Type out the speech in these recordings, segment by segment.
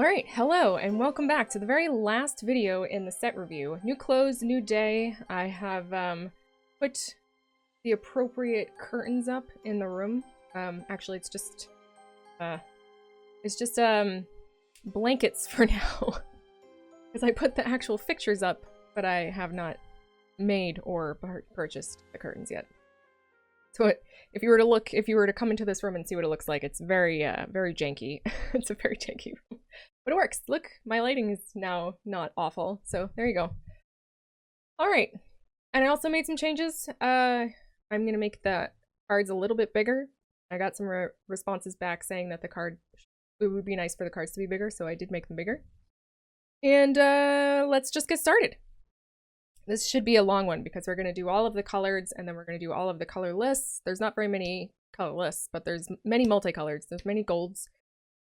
Alright, hello and welcome back to the very last video in the set review. New clothes, new day. I have put the appropriate curtains up in the room. Actually it's just blankets for now. Because I put the actual fixtures up, but I have not made or purchased the curtains yet. So if you were to come into this room and see what it looks like, it's very janky. It's a very janky room. But it works. Look, my lighting is now not awful. So there you go. Alright. And I also made some changes. I'm going to make the cards a little bit bigger. I got some responses back saying that it would be nice for the cards to be bigger, so I did make them bigger. And let's just get started. This should be a long one because we're going to do all of the colors and then we're going to do all of the colorless. There's not very many colorless, but there's many multicolors. There's many golds.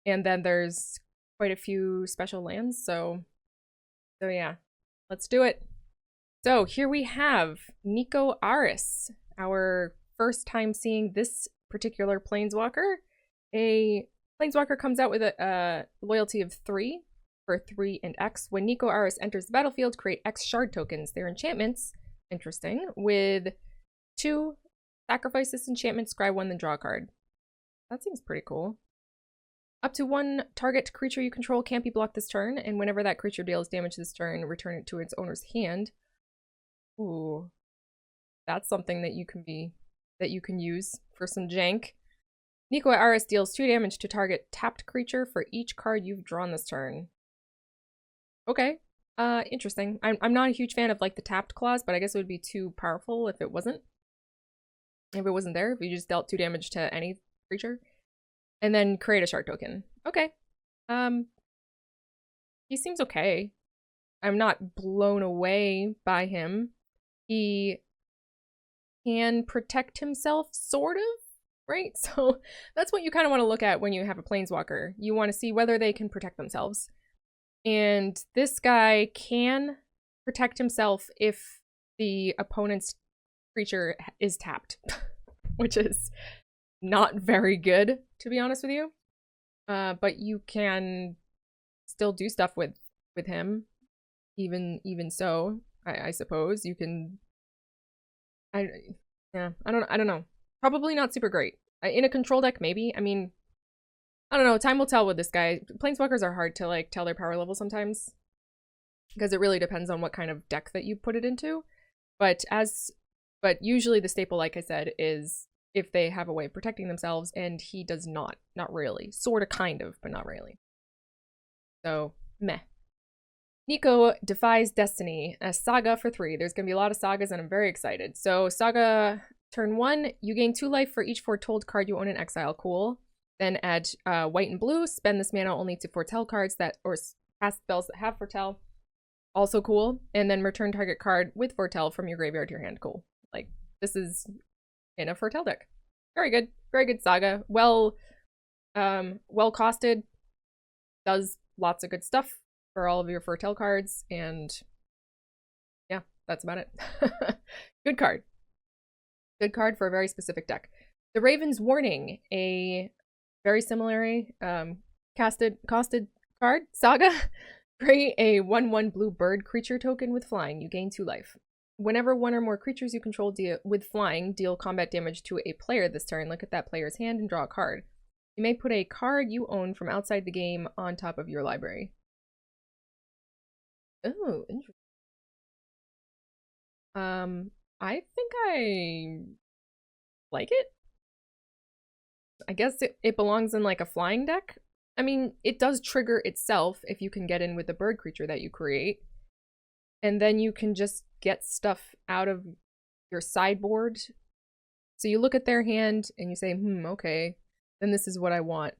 And then there's quite a few special lands. So yeah, let's do it. So here we have Nico Aris, our first time seeing this particular Planeswalker. A Planeswalker comes out with a loyalty of 3. For 3 and X. When Nico Aris enters the battlefield, create X shard tokens. They're enchantments, interesting, with 2 sacrifice this enchantment, scry 1, then draw a card. That seems pretty cool. Up to 1 target creature you control can't be blocked this turn, and whenever that creature deals damage this turn, return it to its owner's hand. Ooh. That's something that you can use for some jank. Nico Aris deals 2 damage to target tapped creature for each card you've drawn this turn. Okay, interesting. I'm not a huge fan of like the tapped clause, but I guess it would be too powerful if it wasn't. If it wasn't there, if you just dealt 2 damage to any creature. And then create a shard token. Okay. He seems okay. I'm not blown away by him. He can protect himself, sort of, right? So that's what you kind of want to look at when you have a Planeswalker. You want to see whether they can protect themselves. And this guy can protect himself if the opponent's creature is tapped, which is not very good, to be honest with you. But you can still do stuff with him, even so. I suppose you can. I don't know. Probably not super great in a control deck. Maybe. I mean. I don't know, time will tell with this guy. Planeswalkers are hard to like tell their power level sometimes because it really depends on what kind of deck that you put it into. But usually the staple, like I said, is if they have a way of protecting themselves, and he does not. Not really. Sort of, kind of, but not really. So, meh. Nico defies destiny. A saga for 3. There's going to be a lot of sagas and I'm very excited. So saga turn 1, you gain 2 life for each foretold card you own in exile. Cool. Then add white and blue, spend this mana only to foretell cards or cast spells that have foretell. Also cool. And then return target card with foretell from your graveyard to your hand. Cool. Like, this is in a foretell deck. Very good. Very good saga. Well costed. Does lots of good stuff for all of your foretell cards. And yeah, that's about it. Good card. Good card for a very specific deck. The Raven's Warning, a very similar costed card, saga. Create a 1/1 blue bird creature token with flying. You gain 2 life. Whenever 1 or more creatures you control with flying deal combat damage to a player this turn, look at that player's hand and draw a card. You may put a card you own from outside the game on top of your library. Oh, interesting. I think I like it. I guess it belongs in like a flying deck. I mean, it does trigger itself if you can get in with the bird creature that you create. And then you can just get stuff out of your sideboard. So you look at their hand and you say, okay, then this is what I want.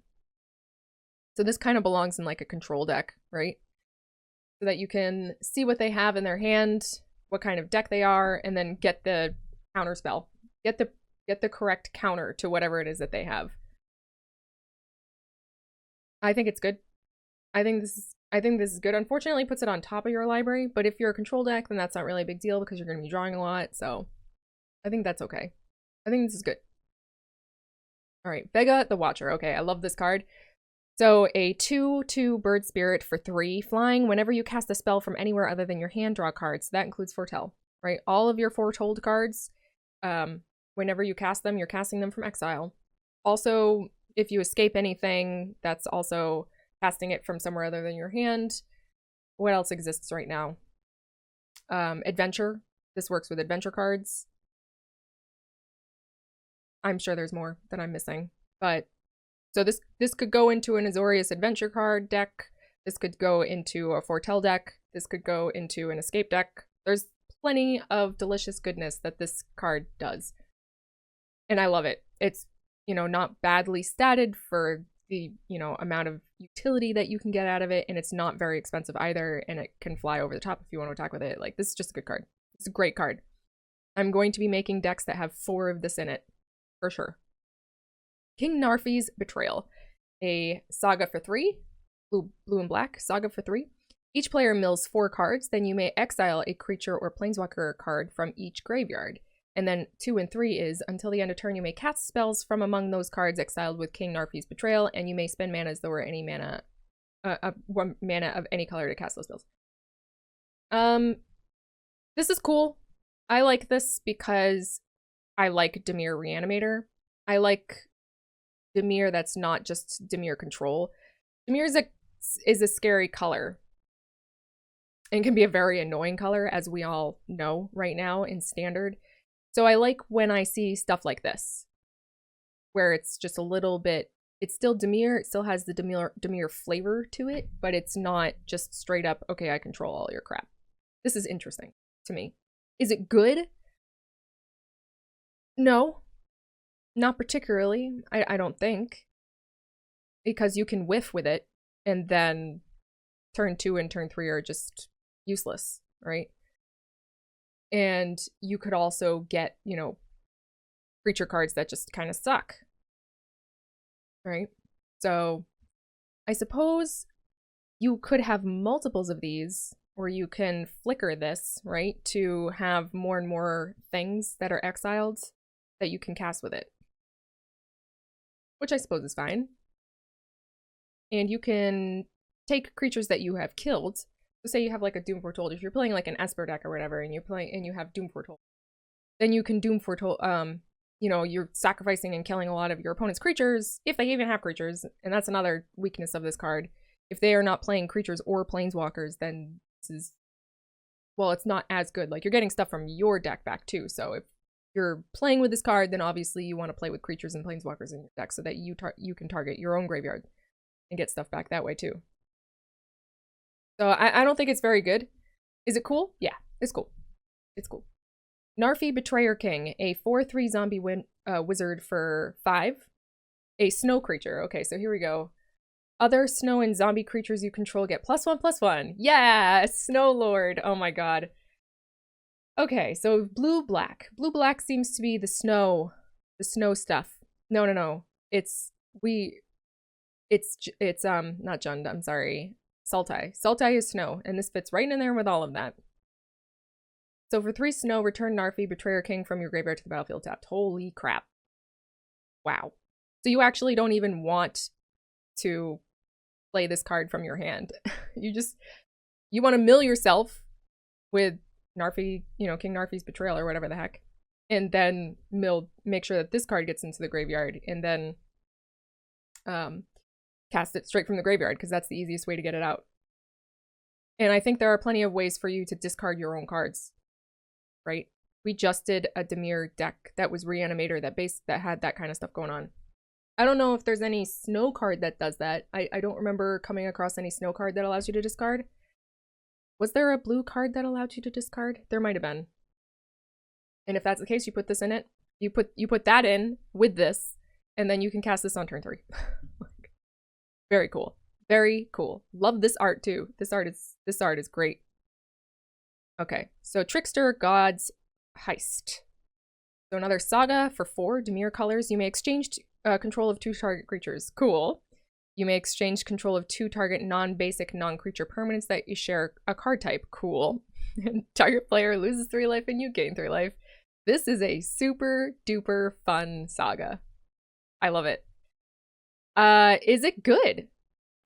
So this kind of belongs in like a control deck, right? So that you can see what they have in their hand, what kind of deck they are, and then get the counter spell. Get the correct counter to whatever it is that they have. I think it's good. I think this is good. Unfortunately, it puts it on top of your library, but if you're a control deck, then that's not really a big deal because you're going to be drawing a lot, so I think that's okay. I think this is good. All right, Vega the Watcher. Okay, I love this card. So a 2/2 bird spirit for 3 flying. Whenever you cast a spell from anywhere other than your hand, draw cards. That includes Foretell, right? All of your Foretold cards, whenever you cast them, you're casting them from exile. Also, if you escape anything, that's also casting it from somewhere other than your hand. What else exists right now? Adventure. This works with adventure cards. I'm sure there's more that I'm missing, but so this could go into an Azorius adventure card deck. This could go into a Foretell deck. This could go into an escape deck. There's plenty of delicious goodness that this card does. And I love it. It's, you know, not badly statted for the, you know, amount of utility that you can get out of it, and it's not very expensive either, and it can fly over the top if you want to attack with it. Like, this is just a good card. It's a great card. I'm going to be making decks that have 4 of this in it, for sure. King Narfi's Betrayal. A saga for 3. Blue and black. Saga for 3. Each player mills 4 cards, then you may exile a creature or planeswalker card from each graveyard. And then 2 and 3 is, until the end of turn, you may cast spells from among those cards exiled with King Narfi's Betrayal, and you may spend mana as though were any mana, 1 mana of any color to cast those spells. This is cool. I like this because I like Dimir Reanimator. I like Dimir that's not just Dimir control. Dimir is a scary color and can be a very annoying color, as we all know right now in Standard. So I like when I see stuff like this, where it's just a little bit, it's still Dimir, it still has the Dimir flavor to it, but it's not just straight up, okay, I control all your crap. This is interesting to me. Is it good? No, not particularly, I don't think. Because you can whiff with it, and then turn 2 and turn 3 are just useless, right? And you could also get, you know, creature cards that just kind of suck, right? So I suppose you could have multiples of these, or you can flicker this, right, to have more and more things that are exiled that you can cast with it, which I suppose is fine. And you can take creatures that you have killed. So say you have like a Doom Foretold. If you're playing like an Esper deck or whatever, and you have Doom Foretold, then you can Doom Foretold. You know, you're sacrificing and killing a lot of your opponent's creatures, if they even have creatures, and that's another weakness of this card. If they are not playing creatures or planeswalkers, then this is, well, it's not as good. Like, you're getting stuff from your deck back too. So if you're playing with this card, then obviously you want to play with creatures and planeswalkers in your deck so that you can target your own graveyard and get stuff back that way too. So I don't think it's very good. Is it cool? Yeah, it's cool. It's cool. Narfi Betrayer King, a 4/3 zombie wizard for 5. A snow creature. Okay, so here we go. Other snow and zombie creatures you control get +1/+1. Yeah, Snow Lord. Oh my god. Okay, so blue-black. Blue-black seems to be the snow stuff. No. It's not Jund, I'm sorry. Sultai. Sultai is snow, and this fits right in there with all of that. So for 3 snow, return Narfi, Betrayer King from your graveyard to the battlefield tapped. Holy crap. Wow. So you actually don't even want to play this card from your hand. You want to mill yourself with Narfi, you know, King Narfi's Betrayal or whatever the heck, and then make sure that this card gets into the graveyard, and then cast it straight from the graveyard, because that's the easiest way to get it out. And I think there are plenty of ways for you to discard your own cards, right? We just did a Dimir deck that was Reanimator that had that kind of stuff going on. I don't know if there's any snow card that does that. I don't remember coming across any snow card that allows you to discard. Was there a blue card that allowed you to discard? There might have been. And if that's the case, you put this in it. You put that in with this, and then you can cast this on turn 3. Very cool. Very cool. Love this art too. This art is great. Okay, so Trickster, God's Heist. So another saga for 4 Dimir colors. You may exchange control of 2 target creatures. Cool. You may exchange control of 2 target non-basic non-creature permanents that you share a card type. Cool. Target player loses 3 life and you gain 3 life. This is a super duper fun saga. I love it. Is it good?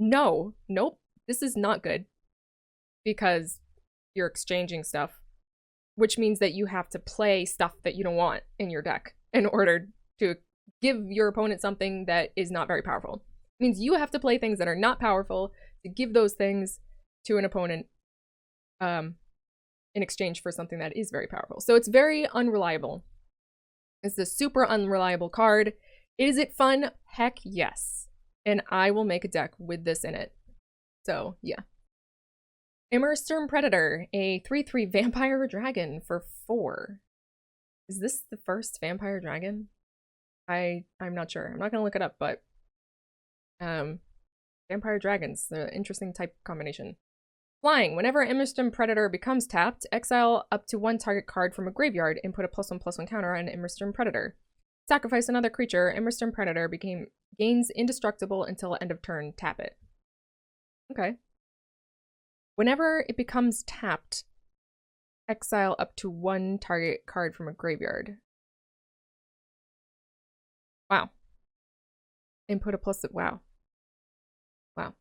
no, nope, this is not good because you're exchanging stuff, which means that you have to play stuff that you don't want in your deck in order to give your opponent something that is not very powerful. It means you have to play things that are not powerful to give those things to an opponent in exchange for something that is very powerful. So it's very unreliable. It's a super unreliable card. Is it fun? Heck yes. And I will make a deck with this in it. So yeah. Immersed Predator, a 3/3 vampire dragon for 4. Is this the first vampire dragon? I'm not sure. I'm not gonna look it up, but vampire dragons, the interesting type combination. Flying. Whenever Immersed Predator becomes tapped, exile up to 1 target card from a graveyard and put a +1/+1 counter on Immersed Predator. Sacrifice another creature. Immersed Predator gains indestructible until end of turn. Tap it. Okay. Whenever it becomes tapped, exile up to 1 target card from a graveyard. Wow. Input a plus. Wow. Wow.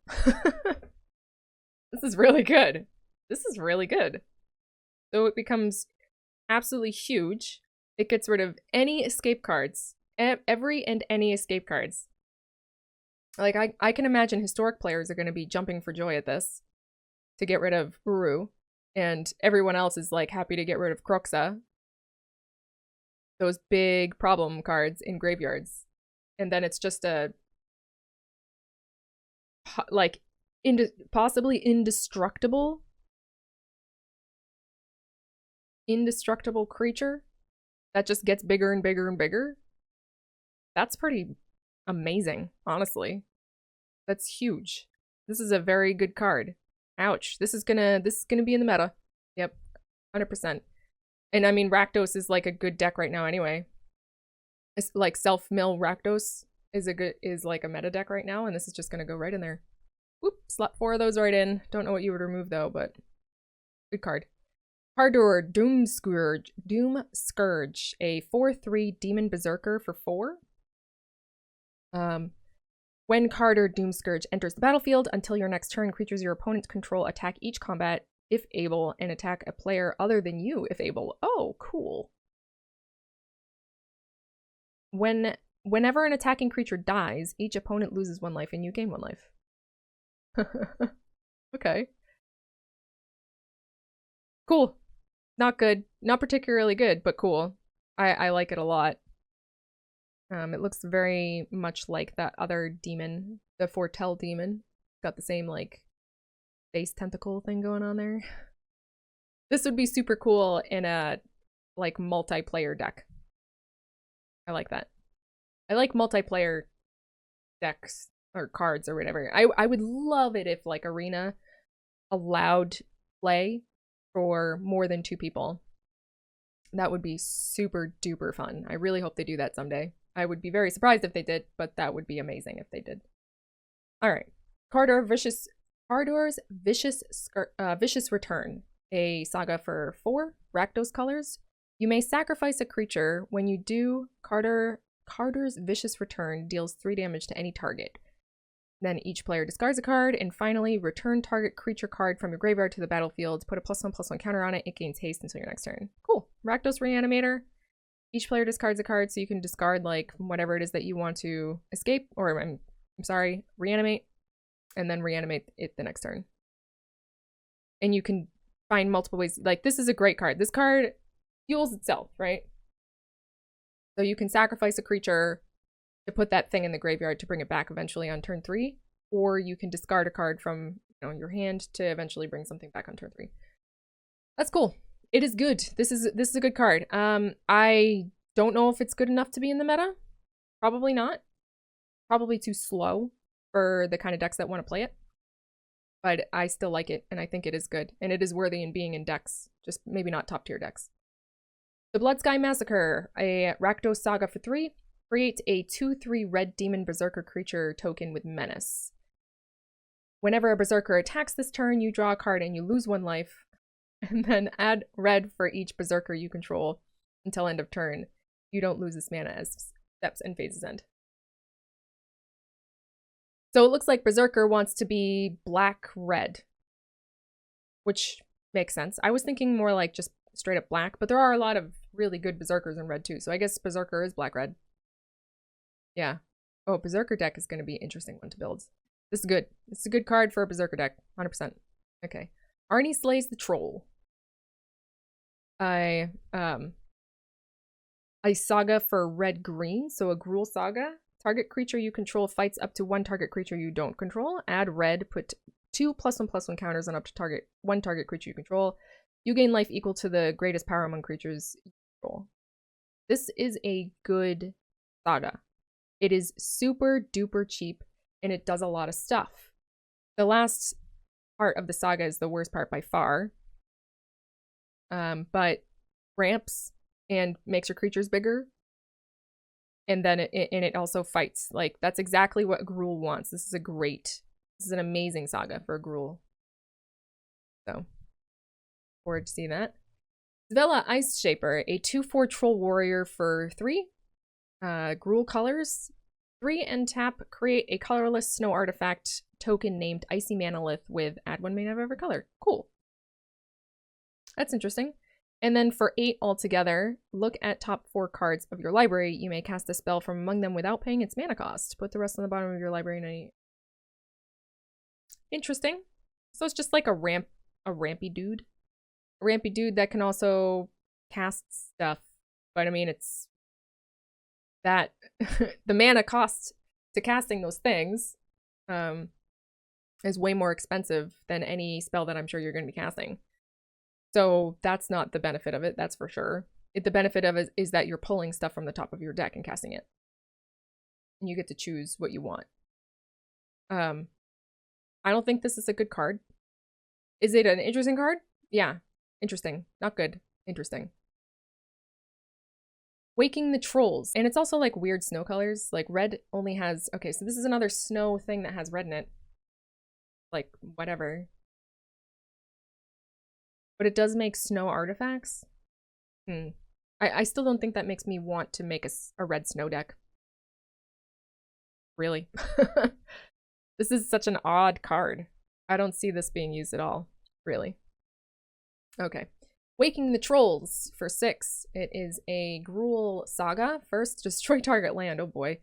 This is really good. This is really good. So it becomes absolutely huge. It gets rid of any escape cards. Every and any escape cards. Like, I can imagine historic players are going to be jumping for joy at this to get rid of Uru. And everyone else is, like, happy to get rid of Kroxa. Those big problem cards in graveyards. And then it's just a, like, possibly indestructible creature that just gets bigger and bigger and bigger. That's pretty amazing, honestly. That's huge. This is a very good card. Ouch. This is gonna be in the meta. Yep. 100%. And I mean, Rakdos is like a good deck right now anyway. It's like self-mill Rakdos is like a meta deck right now, and this is just gonna go right in there. Whoop, slot 4 of those right in. Don't know what you would remove though, but good card. Cardor Doom Scourge, a 4/3 Demon Berserker for 4. When Cardor Doom Scourge enters the battlefield, until your next turn, creatures your opponents control attack each combat if able, and attack a player other than you if able. Oh, cool. Whenever an attacking creature dies, each opponent loses 1 life and you gain 1 life. Okay. Cool. Not good. Not particularly good, but cool. I like it a lot. It looks very much like that other demon, the Foretell demon. Got the same, like, face tentacle thing going on there. This would be super cool in a, like, multiplayer deck. I like that. I like multiplayer decks or cards or whatever. I would love it if, like, Arena allowed play for more than 2 people. That would be super duper fun. I really hope they do that someday. I would be very surprised if they did, but that would be amazing if they did. All right. Cardor's Vicious Return, a saga for 4, Rakdos colors. You may sacrifice a creature. When you do, Cardor's Vicious Return deals 3 damage to any target. Then each player discards a card, and finally, return target creature card from your graveyard to the battlefield. Put a +1/+1 counter on it. It gains haste until your next turn. Cool. Rakdos Reanimator. Each player discards a card, so you can discard, like, whatever it is that you want to escape, or I'm sorry, reanimate, and then reanimate it the next turn. And you can find multiple ways. Like, this is a great card. This card fuels itself, right? So you can sacrifice a creature to put that thing in the graveyard to bring it back eventually on turn 3, or you can discard a card from, you know, your hand to eventually bring something back on turn 3. That's cool. It is good. This is a good card. I don't know if it's good enough to be in the meta. Probably not. Probably too slow for the kind of decks that want to play it. But I still like it, and I think it is good. And it is worthy in being in decks, just maybe not top tier decks. The Bloodsky Massacre, a Rakdos saga for 3. Create a 2/3 red demon berserker creature token with menace. Whenever a berserker attacks this turn, you draw a card and you lose 1 life. And then add red for each berserker you control until end of turn. You don't lose this mana as steps and phases end. So it looks like Berserker wants to be black-red, which makes sense. I was thinking more like just straight up black, but there are a lot of really good Berserkers in red too, so I guess Berserker is black-red. Yeah. Oh, Berserker deck is going to be an interesting one to build. This is good. This is a good card for a Berserker deck, 100%. Okay. Arnie slays the troll. I saga for red-green, so a Gruul saga. Target creature you control fights up to one target creature you don't control. Add red, put 2 +1/+1 counters on up to one target creature you control. You gain life equal to the greatest power among creatures you control. This is a good saga. It is super duper cheap, and it does a lot of stuff. The last part of the saga is the worst part by far. But ramps and makes your creatures bigger. And then it also fights. Like, that's exactly what Gruul wants. This is an amazing saga for Gruul. So, forward to see that. Svella Ice Shaper, a 2/4 troll warrior for 3. Gruul colors. 3 and tap, create a colorless snow artifact token named Icy Manolith with add 1 mana of every color. Cool. That's interesting. And then for 8 altogether, look at top 4 cards of your library. You may cast a spell from among them without paying its mana cost. Put the rest on the bottom of your library in a... Interesting. So it's just like a rampy dude. A rampy dude that can also cast stuff. But I mean, it's that the mana cost to casting those things is way more expensive than any spell that I'm sure you're going to be casting. So that's not the benefit of it, that's for sure. The benefit of it is that you're pulling stuff from the top of your deck and casting it. And you get to choose what you want. I don't think this is a good card. Is it an interesting card? Yeah. Interesting. Not good. Interesting. Waking the Trolls. And it's also like weird snow colors. Like red only has... Okay, so this is another snow thing that has red in it. Like, whatever. But it does make snow artifacts. I still don't think that makes me want to make a red snow deck. Really. This is such an odd card. I don't see this being used at all. Really. Okay. Waking the Trolls for 6. It is a Gruul saga. First, destroy target land. Oh boy.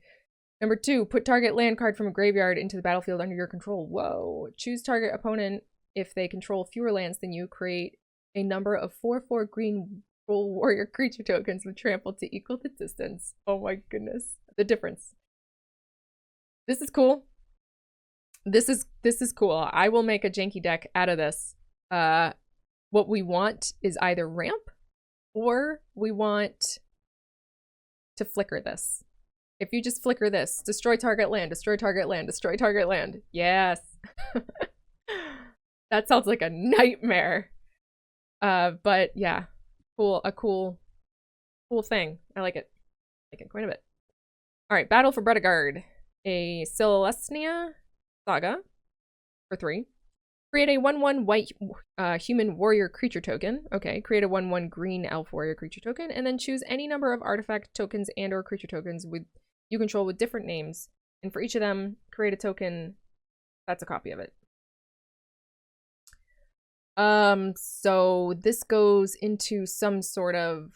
Number 2, put target land card from a graveyard into the battlefield under your control. Whoa. Choose target opponent. If they control fewer lands than you, create a number of 4/4 green Gruul warrior creature tokens with trample to equal the distance. Oh my goodness. The difference. This is cool. This is cool. I will make a janky deck out of this. What we want is either ramp or we want to flicker this. If you just flicker this, destroy target land, destroy target land, destroy target land. Yes. That sounds like a nightmare. But yeah, a cool thing. I like it. I like it quite a bit. All right, Battle for Bredegard, a Celestia saga for 3. Create a 1/1 white human warrior creature token. Okay, create a 1/1 green elf warrior creature token, and then choose any number of artifact tokens and or creature tokens with you control with different names. And for each of them, create a token that's a copy of it. So this goes into some sort of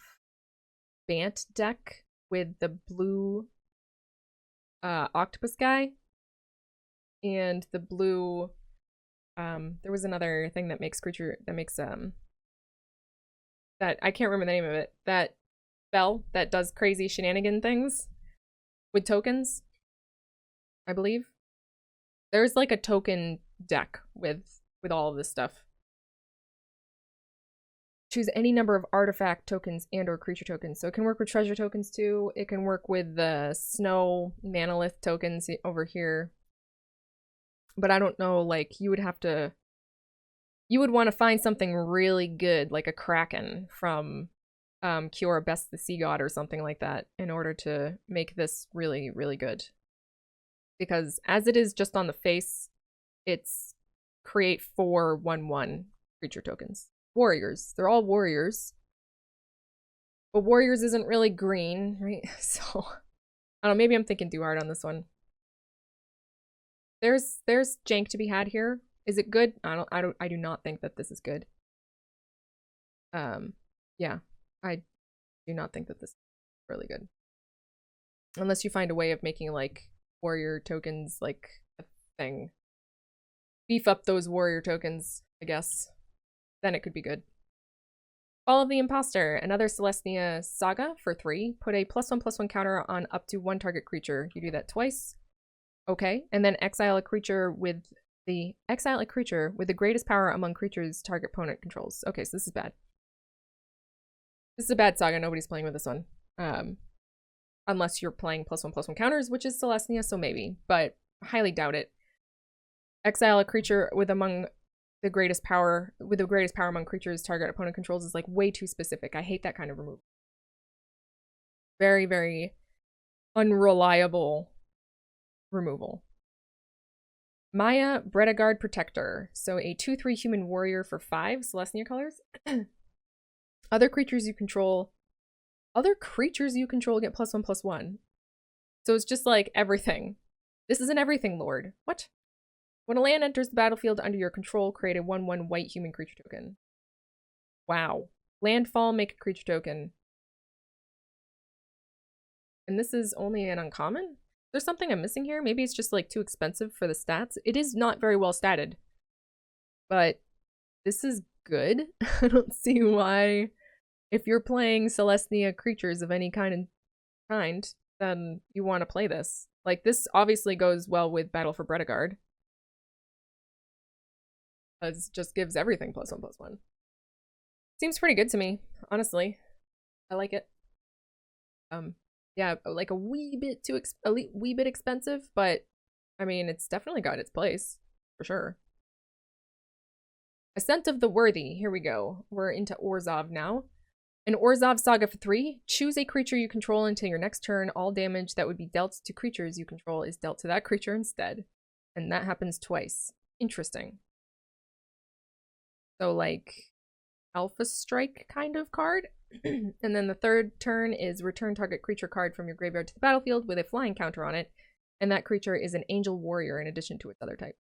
Bant deck with the blue octopus guy and the blue there was another thing that makes creature that makes that I can't remember the name of it, that spell that does crazy shenanigan things with tokens, I believe. There's like a token deck with all of this stuff. Choose any number of artifact tokens and or creature tokens. So it can work with treasure tokens too. It can work with the snow manolith tokens over here. But I don't know, like, you would want to find something really good, like a Kraken from Kiora Best the Sea God or something like that, in order to make this really, really good. Because as it is just on the face, it's create 4 1/1 creature tokens. Warriors. They're all warriors. But warriors isn't really green, right? So, I don't know, maybe I'm thinking too hard on this one. there's jank to be had here. Is it good? I do not think that this is good. Yeah, I do not think that this is really good. Unless you find a way of making, like, warrior tokens, like, a thing. Beef up those warrior tokens, I guess. Then it could be good. Fall of the Imposter, another Celestia saga for 3. Put a +1/+1 counter on up to 1 target creature. You do that twice. Okay, and then exile a creature with the greatest power among creatures target opponent controls. Okay, so this is bad. This is a bad saga. Nobody's playing with this one. Unless you're playing +1/+1 counters, which is Celestia, so maybe, but highly doubt it. Exile a creature with the greatest power among creatures target opponent controls is like way too specific. I hate that kind of removal. Very, very unreliable removal. Maya Bredagard Protector. So a 2/3 human warrior for 5 Celestia colors. Other creatures you control get +1/+1. So it's just like everything. This is an everything lord. What? When a land enters the battlefield under your control, create a 1/1 white human creature token. Wow. Landfall, make a creature token. And this is only an uncommon? There's something I'm missing here. Maybe it's just like too expensive for the stats. It is not very well statted. But this is good. I don't see why, if you're playing Celestia creatures of any kind, then you want to play this. Like, this obviously goes well with Battle for Bredagard. It just gives everything +1/+1. Seems pretty good to me, honestly. I like it. Yeah, like a wee bit expensive, but I mean, it's definitely got its place, for sure. Ascent of the Worthy. Here we go. We're into Orzhov now. An Orzhov saga for 3. Choose a creature you control until your next turn. All damage that would be dealt to creatures you control is dealt to that creature instead. And that happens twice. Interesting. So, like, Alpha Strike kind of card. And then the third turn is return target creature card from your graveyard to the battlefield with a flying counter on it. And that creature is an Angel Warrior in addition to its other type.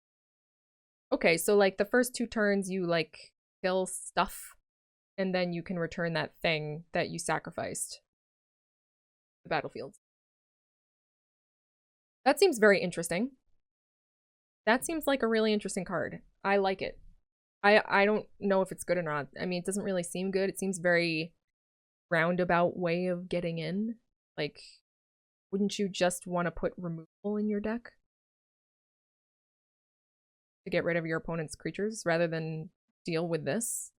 Okay, so, like, the first 2 turns you, like, kill stuff. And then you can return that thing that you sacrificed to the battlefield. That seems very interesting. That seems like a really interesting card. I like it. I don't know if it's good or not. I mean, it doesn't really seem good. It seems very roundabout way of getting in. Like, wouldn't you just want to put removal in your deck to get rid of your opponent's creatures rather than deal with this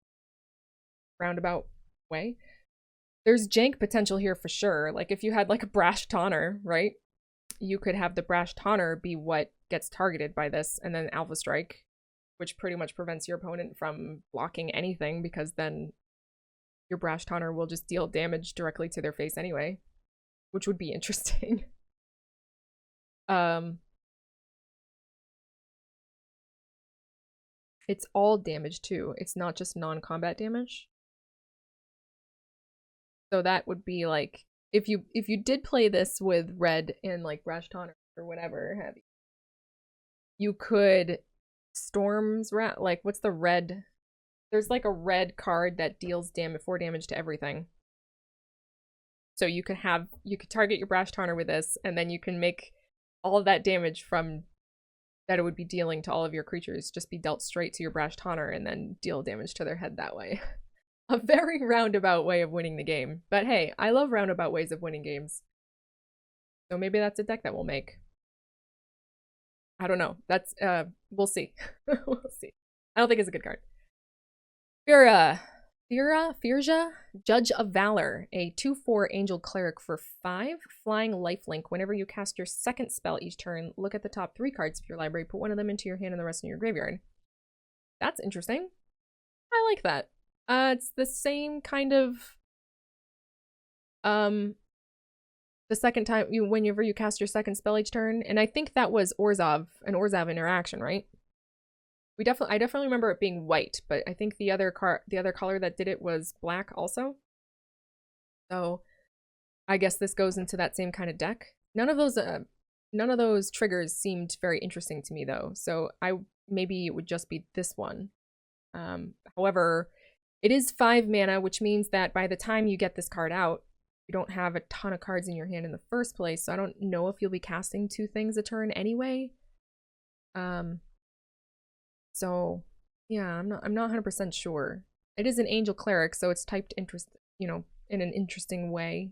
roundabout way? There's jank potential here for sure. Like, if you had like a Brash Tawner, right? You could have the Brash Tawner be what gets targeted by this, and then Alpha Strike, which pretty much prevents your opponent from blocking anything, because then your Brash Tawner will just deal damage directly to their face anyway, which would be interesting. It's all damage too. It's not just non-combat damage. So that would be like, if you did play this with red and like Brash Tawner or whatever have you could Storm's Wrath, like, what's the red? There's like a red card that deals 4 damage to everything. So you could target your Brash Tawner with this, and then you can make all of that damage from that it would be dealing to all of your creatures just be dealt straight to your Brash Tawner, and then deal damage to their head that way. A very roundabout way of winning the game. But hey, I love roundabout ways of winning games. So maybe that's a deck that we'll make. I don't know. That's, we'll see. We'll see. I don't think it's a good card. Firja, Judge of Valor. A 2/4 Angel Cleric for 5. Flying lifelink. Whenever you cast your second spell each turn, look at the top 3 cards of your library, put one of them into your hand and the rest in your graveyard. That's interesting. I like that. It's the same kind of, the second time whenever you cast your second spell each turn, and I think that was an Orzhov interaction, right? I definitely remember it being white, but I think the other color that did it was black also. So I guess this goes into that same kind of deck. None of those None of those triggers seemed very interesting to me though, so maybe it would just be this one. However, it is 5 mana, which means that by the time you get this card out, you don't have a ton of cards in your hand in the first place, so I don't know if you'll be casting 2 things a turn anyway. So yeah, I'm not 100% sure. It is an Angel Cleric, so it's typed in an interesting way.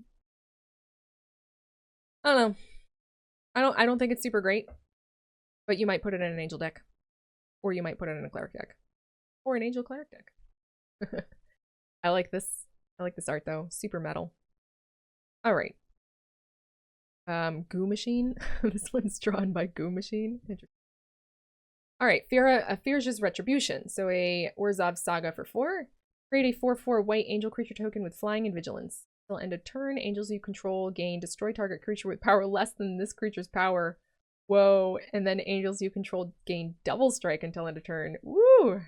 I don't know. I don't think it's super great, but you might put it in an Angel deck, or you might put it in a Cleric deck, or an Angel Cleric deck. I like this. I like this art though. Super metal. All right. Goo Machine. This one's drawn by Goo Machine. All right, Firja's Retribution. So a Orzhov Saga for 4. Create a 4/4 white angel creature token with flying and vigilance. Until end of turn, angels you control gain destroy target creature with power less than this creature's power. Whoa, and then angels you control gain double strike until end of turn. Woo!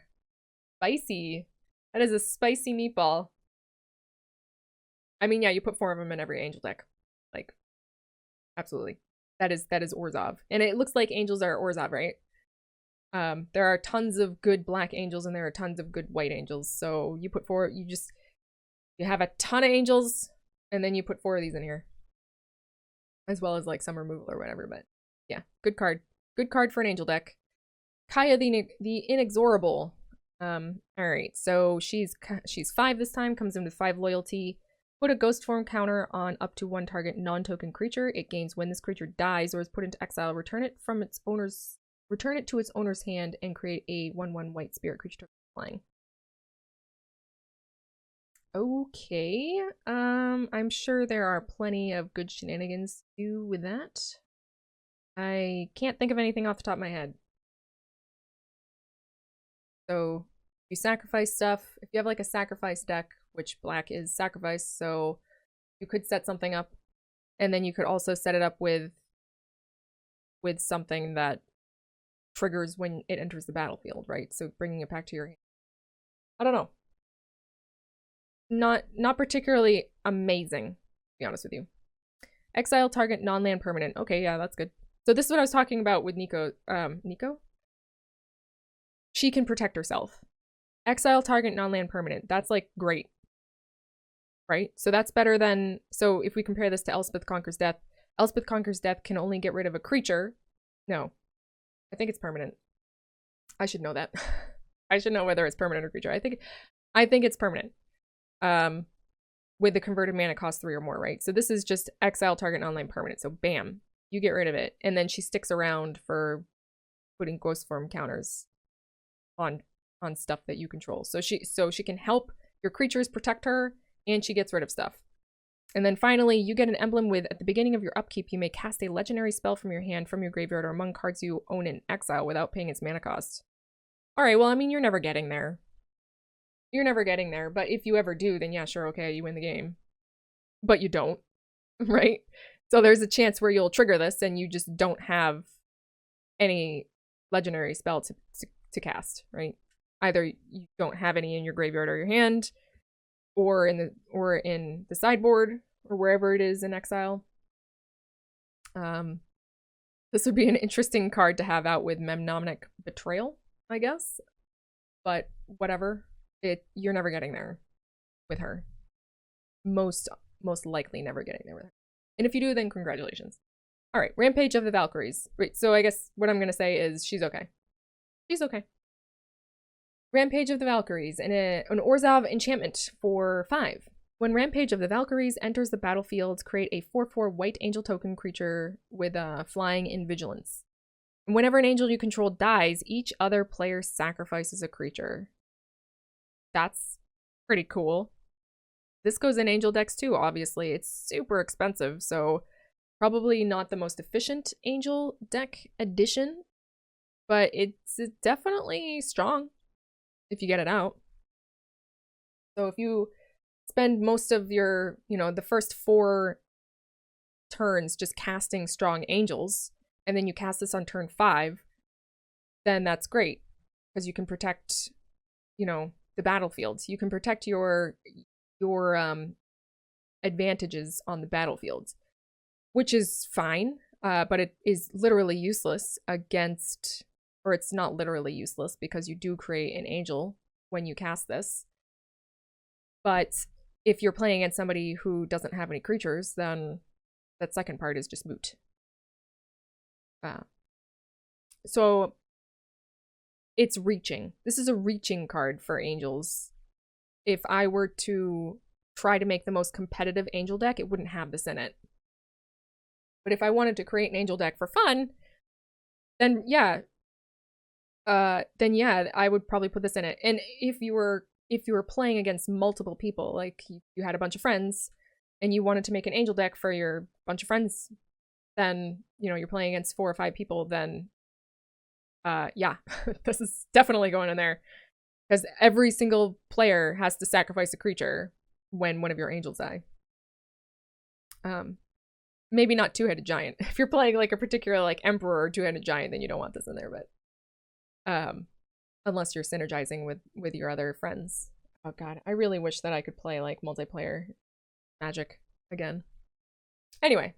Spicy. That is a spicy meatball. I mean, yeah, you put 4 of them in every angel deck. Like, absolutely. That is Orzhov. And it looks like angels are Orzhov, right? There are tons of good black angels and there are tons of good white angels. So you put 4, you have a ton of angels and then you put 4 of these in here. As well as like some removal or whatever, but yeah, good card. Good card for an angel deck. Kaya the Inexorable. Alright, so she's 5 this time, comes in with 5 loyalty. Put a ghost form counter on up to 1 target non-token creature. It gains when this creature dies or is put into exile. Return it to its owner's hand and create a 1/1 white spirit creature token flying. Okay. I'm sure there are plenty of good shenanigans to do with that. I can't think of anything off the top of my head. So you sacrifice stuff. If you have like a sacrifice deck, which black is sacrifice, so you could set something up, and then you could also set it up with something that triggers when it enters the battlefield, right? So bringing it back to your hand. I don't know. Not particularly amazing, to be honest with you. Exile target non-land permanent. Okay, yeah, that's good. So this is what I was talking about with Nico. Nico? She can protect herself. Exile target non-land permanent. That's like great. Right? So that's better than, so if we compare this to Elspeth Conquers Death, Elspeth Conquers Death can only get rid of a creature. No. I think it's permanent. I should know that. I should know whether it's permanent or creature. I think it's permanent. With the converted mana cost 3 or more, right? So this is just exile target non-land permanent. So bam, you get rid of it. And then she sticks around for putting ghost form counters on stuff that you control. So she can help your creatures protect her, and she gets rid of stuff. And then finally, you get an emblem with, at the beginning of your upkeep, you may cast a legendary spell from your hand, from your graveyard, or among cards you own in exile without paying its mana cost. Alright, well, I mean, you're never getting there. You're never getting there, but if you ever do, then yeah, sure, okay, you win the game. But you don't, right? So there's a chance where you'll trigger this and you just don't have any legendary spell to cast, right? Either you don't have any in your graveyard or your hand, or in the sideboard, or wherever it is in exile. This would be an interesting card to have out with Memnomic Betrayal, I guess. But whatever. You're never getting there with her. Most likely never getting there with her. And if you do, then congratulations. Alright, Rampage of the Valkyries. Right, so I guess what I'm gonna say is she's okay. She's okay. Rampage of the Valkyries, an Orzhov enchantment for 5. When Rampage of the Valkyries enters the battlefield, create a 4/4 white angel token creature with flying and vigilance. And whenever an angel you control dies, each other player sacrifices a creature. That's pretty cool. This goes in angel decks too, obviously. It's super expensive, so probably not the most efficient angel deck addition, but it's definitely strong if you get it out. So if you spend most of your, the first 4 turns just casting strong angels, and then you cast this on turn 5, then that's great, because you can protect, the battlefields. You can protect your advantages on the battlefields, which is fine. but it is literally useless against, or it's not literally useless because you do create an angel when you cast this. But if you're playing against somebody who doesn't have any creatures, then that second part is just moot. So it's reaching. This is a reaching card for angels. If I were to try to make the most competitive angel deck, it wouldn't have this in it. But if I wanted to create an angel deck for fun, then yeah, I would probably put this in it. And if you were playing against multiple people, like you had a bunch of friends and you wanted to make an angel deck for your bunch of friends, then, you know, you're playing against 4 or 5 people, then yeah, this is definitely going in there. Because every single player has to sacrifice a creature when one of your angels die. Maybe not two-headed giant. If you're playing like a particular like emperor or two-headed giant, then you don't want this in there, but unless you're synergizing with your other friends. Oh god, I really wish that I could play like multiplayer Magic again. Anyway,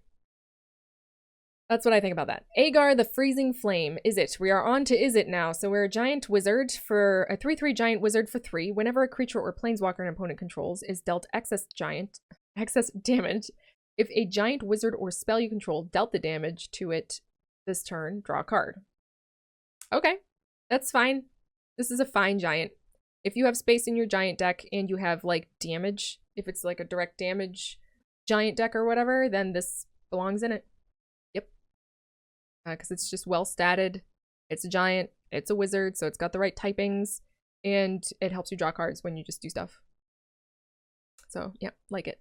that's what I think about that. Agar the Freezing Flame. Is it? We are on to is it now. So we're a giant wizard for a 3/3 giant wizard for 3. Whenever a creature or planeswalker an opponent controls is dealt excess damage. If a giant wizard or spell you control dealt the damage to it this turn, draw a card. Okay, that's fine. This is a fine giant. If you have space in your giant deck and you have like damage, if it's like a direct damage giant deck or whatever, then this belongs in it. Yep. Because it's just well statted. It's a giant, it's a wizard, so it's got the right typings, and it helps you draw cards when you just do stuff. So yeah, like it.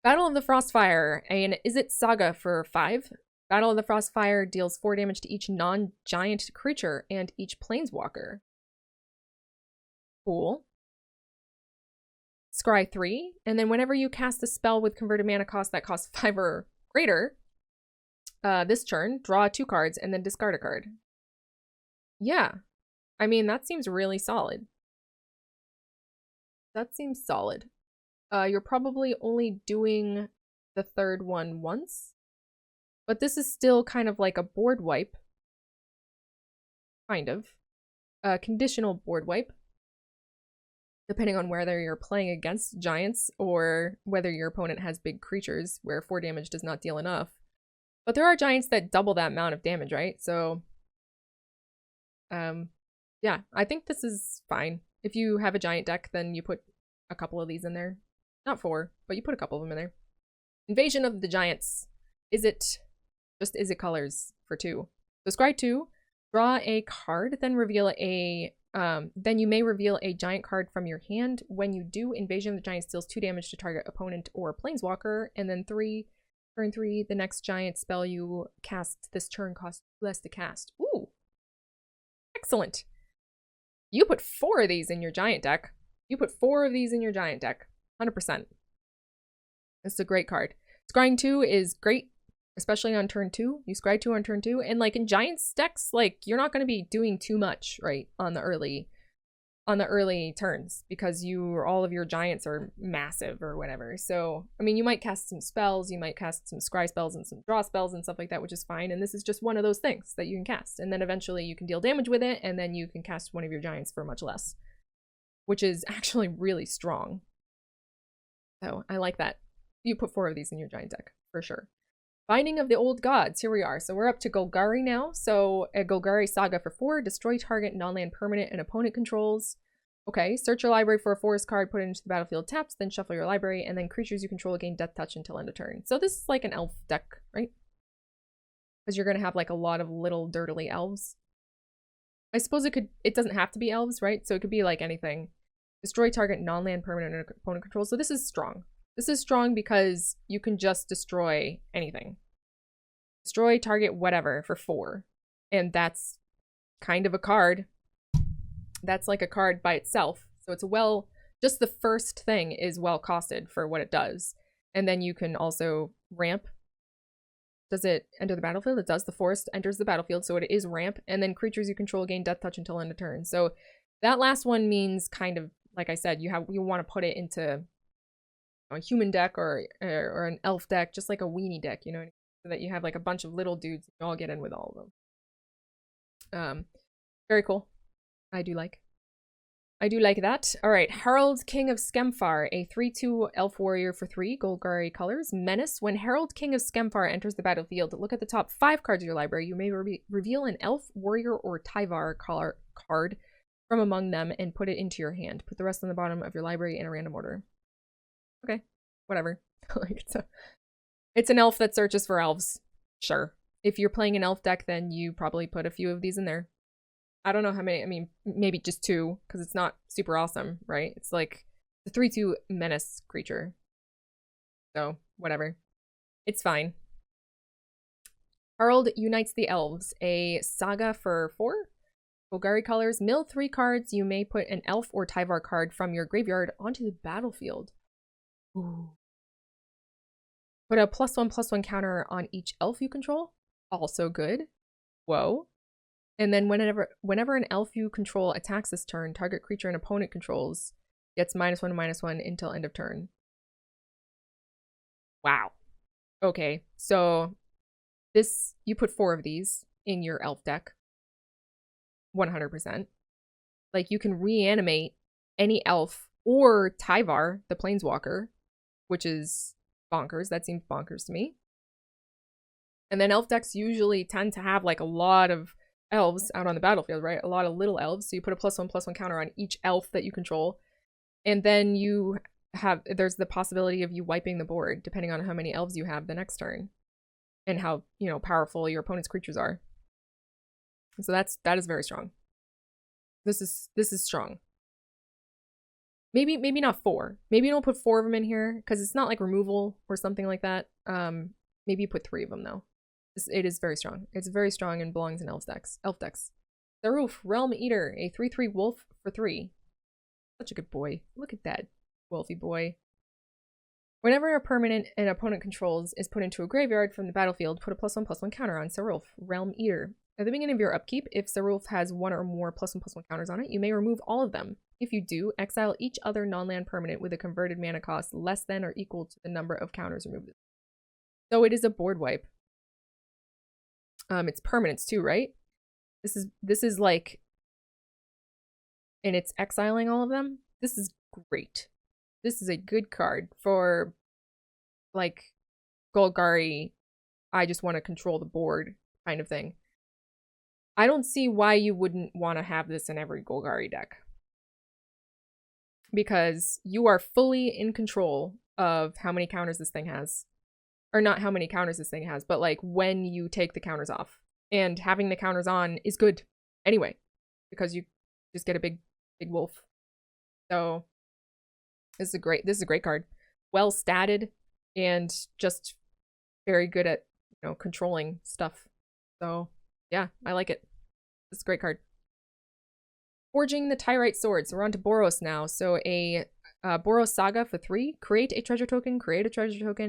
Battle of the Frostfire, an Izzet Saga for 5. Battle of the Frostfire deals 4 damage to each non-giant creature and each planeswalker. Cool. Scry 3, and then whenever you cast a spell with converted mana cost that costs 5 or greater, this turn, draw 2 cards and then discard a card. Yeah. I mean, that seems really solid. That seems solid. You're probably only doing the third one once, but this is still kind of like a board wipe. Kind of. A conditional board wipe. Depending on whether you're playing against giants or whether your opponent has big creatures where 4 damage does not deal enough. But there are giants that double that amount of damage, right? So, yeah, I think this is fine. If you have a giant deck, then you put a couple of these in there. Not 4, but you put a couple of them in there. Invasion of the Giants. Is it colors for 2? So scry 2, draw a card, then reveal a then you may reveal a giant card from your hand. When you do, Invasion of the Giants deals 2 damage to target opponent or planeswalker, and then turn 3, the next giant spell you cast this turn costs 2 less to cast. Ooh. Excellent. You put 4 of these in your giant deck. 100%. This is a great card. Scrying 2 is great, especially on turn 2. You scry 2 on turn 2, and like in Giants decks, like you're not going to be doing too much, right, on the early turns, because all of your giants are massive or whatever. So, I mean, you might cast some spells, you might cast some scry spells and some draw spells and stuff like that, which is fine, and this is just one of those things that you can cast, and then eventually you can deal damage with it, and then you can cast one of your giants for much less, which is actually really strong. So, I like that. You put 4 of these in your giant deck, for sure. Binding of the Old Gods. Here we are. So we're up to Golgari now. So a Golgari Saga for 4. Destroy target non-land permanent and opponent controls. Okay, search your library for a forest card, put it into the battlefield tapped, then shuffle your library, and then creatures you control gain death touch until end of turn. So this is like an elf deck, right? Because you're going to have like a lot of little dirtily elves. I suppose it doesn't have to be elves, right? So it could be like anything. Destroy target non-land permanent and opponent controls. So this is strong. This is strong because you can just destroy anything. Destroy target whatever for 4. And that's kind of a card. That's like a card by itself. So it's just the first thing is well costed for what it does. And then you can also ramp. Does it enter the battlefield? It does. The forest enters the battlefield, so it is ramp. And then creatures you control gain death touch until end of turn. So that last one means kind of, like I said, you want to put it into a human deck or an elf deck, just like a weenie deck, you know. so that you have like a bunch of little dudes. You all get in with all of them. Very cool. I do like that. All right, Herald, King of Skemfar, a 3/2 elf warrior for 3, Golgari colors. Menace. When Herald, King of Skemfar enters the battlefield, look at the top 5 cards of your library. You may reveal an elf, warrior, or Tyvar card from among them and put it into your hand. Put the rest on the bottom of your library in a random order. Okay, whatever. Like it's an elf that searches for elves. Sure. If you're playing an elf deck, then you probably put a few of these in there. I don't know how many. I mean, maybe just 2, because it's not super awesome, right? It's like the 3/2 menace creature. So, whatever. It's fine. Harald Unites the Elves, a saga for 4. Golgari colors. Mill 3 cards. You may put an elf or Tyvar card from your graveyard onto the battlefield. Ooh. Put a +1/+1 counter on each elf you control. Also good. Whoa. And then whenever an elf you control attacks this turn, target creature an opponent controls gets -1/-1 until end of turn. Wow. Okay, so this, you put 4 of these in your elf deck. 100%. Like, you can reanimate any elf or Tyvar, the Planeswalker, which is bonkers. That seems bonkers to me. And then elf decks usually tend to have like a lot of elves out on the battlefield, right? A lot of little elves. So you put a +1/+1 counter on each elf that you control. And then you have, there's the possibility of you wiping the board depending on how many elves you have the next turn and how, you know, powerful your opponent's creatures are. So that is very strong. This is strong. Maybe not 4. Maybe you don't put 4 of them in here because it's not like removal or something like that. Maybe you put 3 of them though. It is very strong. It's very strong and belongs in elf decks. Saruf, Realm Eater, a 3/3 wolf for 3. Such a good boy. Look at that wolfy boy. Whenever a permanent an opponent controls is put into a graveyard from the battlefield, put a +1/+1 counter on Saruf, Realm Eater. At the beginning of your upkeep, if Saruf has 1 or more +1/+1 counters on it, you may remove all of them. If you do, exile each other non-land permanent with a converted mana cost less than or equal to the number of counters removed. So it is a board wipe. It's permanents too, right? This is like, and it's exiling all of them. This is great. This is a good card for like Golgari, I just want to control the board kind of thing. I don't see why you wouldn't want to have this in every Golgari deck. Because you are fully in control of how many counters this thing has. Or not how many counters this thing has, but like when you take the counters off. And having the counters on is good anyway. Because you just get a big wolf. So this is a great card. Well statted and just very good at, you know, controlling stuff. So yeah, I like it. This is a great card. Forging the Tyrite Sword. So we're on to Boros now. So a Boros Saga for 3. Create a treasure token,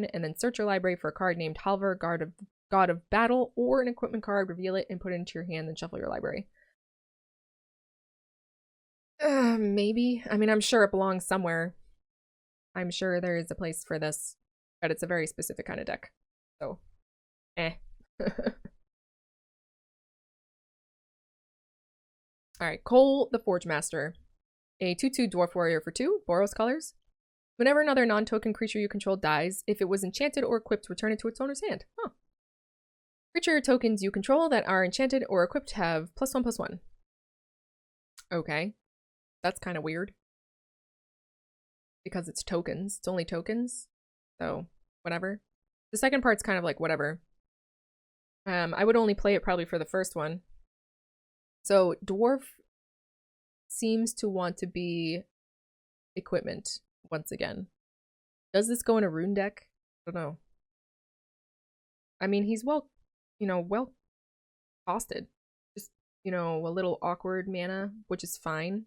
and then search your library for a card named Halvar, God of Battle, or an equipment card, reveal it, and put it into your hand, then shuffle your library. Maybe. I mean, I'm sure it belongs somewhere. I'm sure there is a place for this, but it's a very specific kind of deck. So, Alright, Cole the Forge Master. A 2/2 Dwarf Warrior for 2, Boros colors. Whenever another non-token creature you control dies, if it was enchanted or equipped, return it to its owner's hand. Huh. Creature tokens you control that are enchanted or equipped have +1/+1. Okay. That's kind of weird. Because it's tokens. It's only tokens. So, whatever. The second part's kind of like whatever. I would only play it probably for the first one. So, Dwarf seems to want to be equipment once again. Does this go in a rune deck? I don't know. I mean, he's well costed. Just, you know, a little awkward mana, which is fine.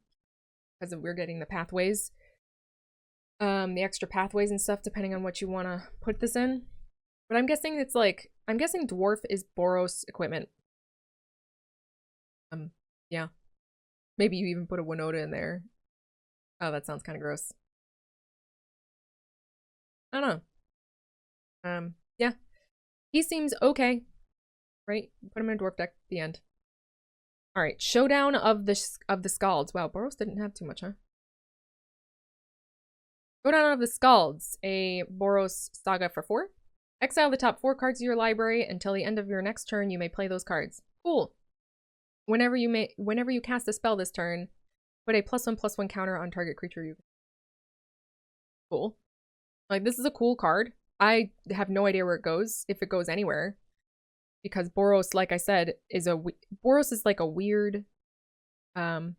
Because we're getting the pathways. The extra pathways and stuff, depending on what you want to put this in. But I'm guessing it's like, I'm guessing Dwarf is Boros equipment. Yeah. Maybe you even put a Winota in there. Oh, that sounds kind of gross. I don't know. Yeah. He seems okay, right? Put him in a dwarf deck at the end. All right, Showdown of the Scalds. Wow, Boros didn't have too much, huh? Showdown of the Scalds, a Boros saga for 4. Exile the top 4 cards of your library until the end of your next turn. You may play those cards. Cool. Whenever you cast a spell this turn, put a +1/+1 counter on target creature you. Cool. Like, this is a cool card. I have no idea where it goes, if it goes anywhere. Because Boros, like I said, Boros is like a weird, it's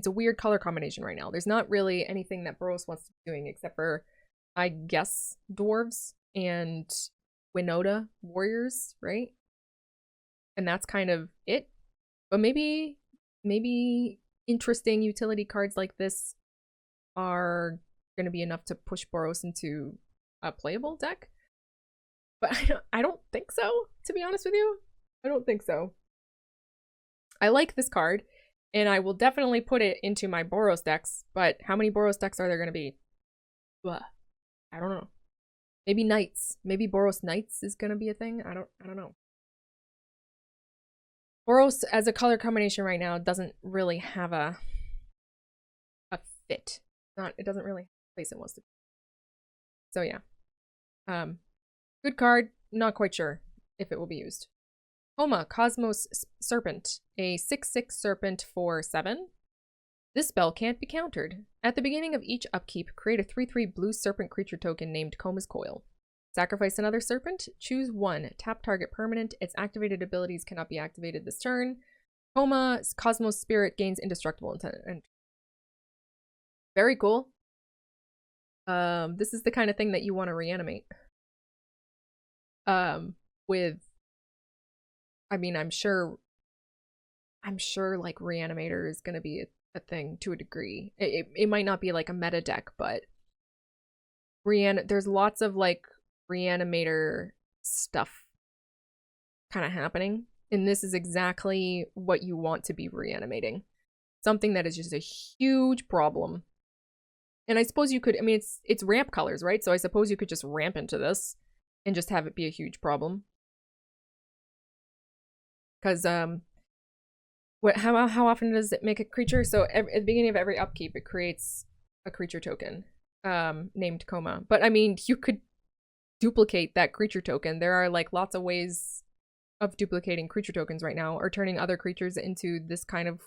a weird color combination right now. There's not really anything that Boros wants to be doing except for, I guess, dwarves and Winota warriors, right? And that's kind of it. But maybe interesting utility cards like this are going to be enough to push Boros into a playable deck. But I don't think so, to be honest with you. I don't think so. I like this card, and I will definitely put it into my Boros decks, but how many Boros decks are there going to be? Blah. I don't know. Maybe Knights. Maybe Boros Knights is going to be a thing. I don't know. Boros as a color combination right now doesn't really have a fit. It doesn't really place it most of it. So yeah. Good card, not quite sure if it will be used. Homa, Cosmos Serpent, a 6/6 Serpent for 7. This spell can't be countered. At the beginning of each upkeep, create a 3/3 blue serpent creature token named Coma's Coil. Sacrifice another serpent, choose 1, tap target permanent. Its activated abilities cannot be activated this turn. Homa, Cosmos Spirit gains indestructible intent. Very cool. This is the kind of thing that you want to reanimate. I mean, I'm sure like Reanimator is gonna be a thing to a degree. It might not be like a meta deck, but there's lots of like Reanimator stuff kind of happening, and this is exactly what you want to be reanimating. Something that is just a huge problem. And I suppose you could, I mean, it's ramp colors, right? So I suppose you could just ramp into this and just have it be a huge problem. Because, how often does it make a creature? So at the beginning of every upkeep, it creates a creature token, named Coma. But I mean, you could duplicate that creature token. There are like lots of ways of duplicating creature tokens right now, or turning other creatures into this kind of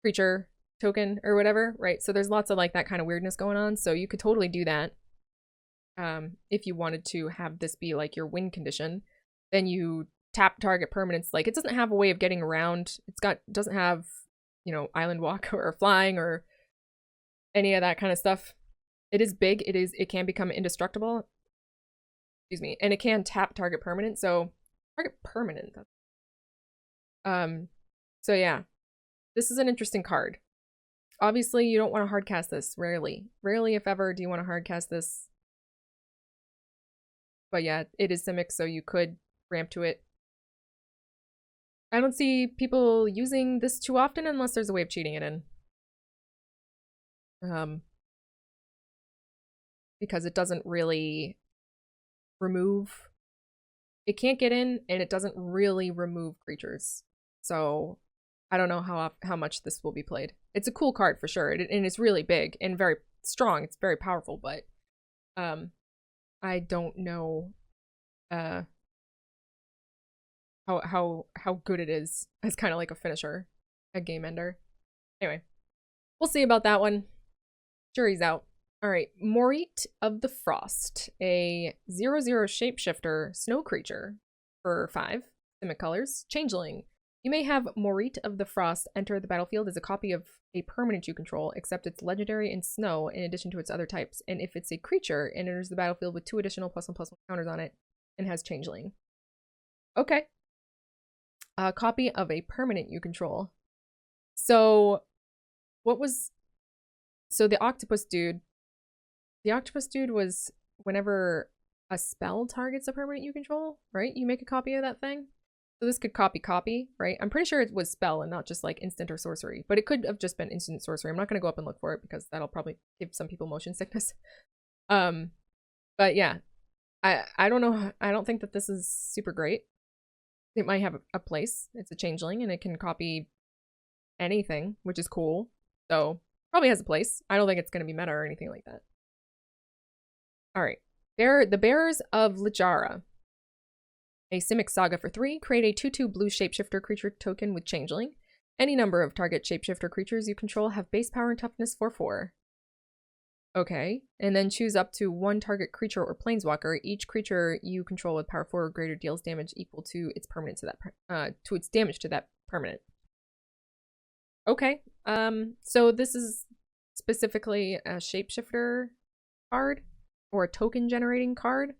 creature token or whatever, right? So there's lots of like that kind of weirdness going on. So you could totally do that. If you wanted to have this be like your win condition, then you tap target permanents. Like, it doesn't have a way of getting around. Doesn't have, you know, island walk or flying or any of that kind of stuff. It is big. It can become indestructible. Excuse me. And it can tap target permanent. So target permanent. So yeah, this is an interesting card. Obviously, you don't want to hardcast this. Rarely, if ever, do you want to hardcast this. But yeah, it is Simic, so you could ramp to it. I don't see people using this too often unless there's a way of cheating it in. Because it doesn't really remove... It can't get in, and it doesn't really remove creatures. So I don't know how much this will be played. It's a cool card for sure, and it's really big and very strong. It's very powerful, but I don't know how good it is as kind of like a finisher, a game ender. Anyway, we'll see about that one. Jury's out. All right, Morit of the Frost, a 0/0 shapeshifter snow creature for 5, Simic colors, changeling. You may have Morit of the Frost enter the battlefield as a copy of a permanent you control, except it's legendary in snow in addition to its other types. And if it's a creature, it enters the battlefield with 2 additional +1/+1 counters on it and has changeling. Okay. A copy of a permanent you control. So the octopus dude was whenever a spell targets a permanent you control, right? You make a copy of that thing. So this could copy, right? I'm pretty sure it was spell and not just like instant or sorcery, but it could have just been instant sorcery. I'm not going to go up and look for it because that'll probably give some people motion sickness. But yeah, I don't know. I don't think that this is super great. It might have a place. It's a changeling and it can copy anything, which is cool. So probably has a place. I don't think it's going to be meta or anything like that. All right. The Bearers of Littjara. A Simic Saga for 3. Create a 2/2 blue shapeshifter creature token with changeling. Any number of target shapeshifter creatures you control have base power and toughness 4/4. Okay, and then choose up to 1 target creature or planeswalker. Each creature you control with power 4 or greater deals damage equal to its permanent to that to its damage to that permanent. Okay, so this is specifically a shapeshifter card or a token generating card.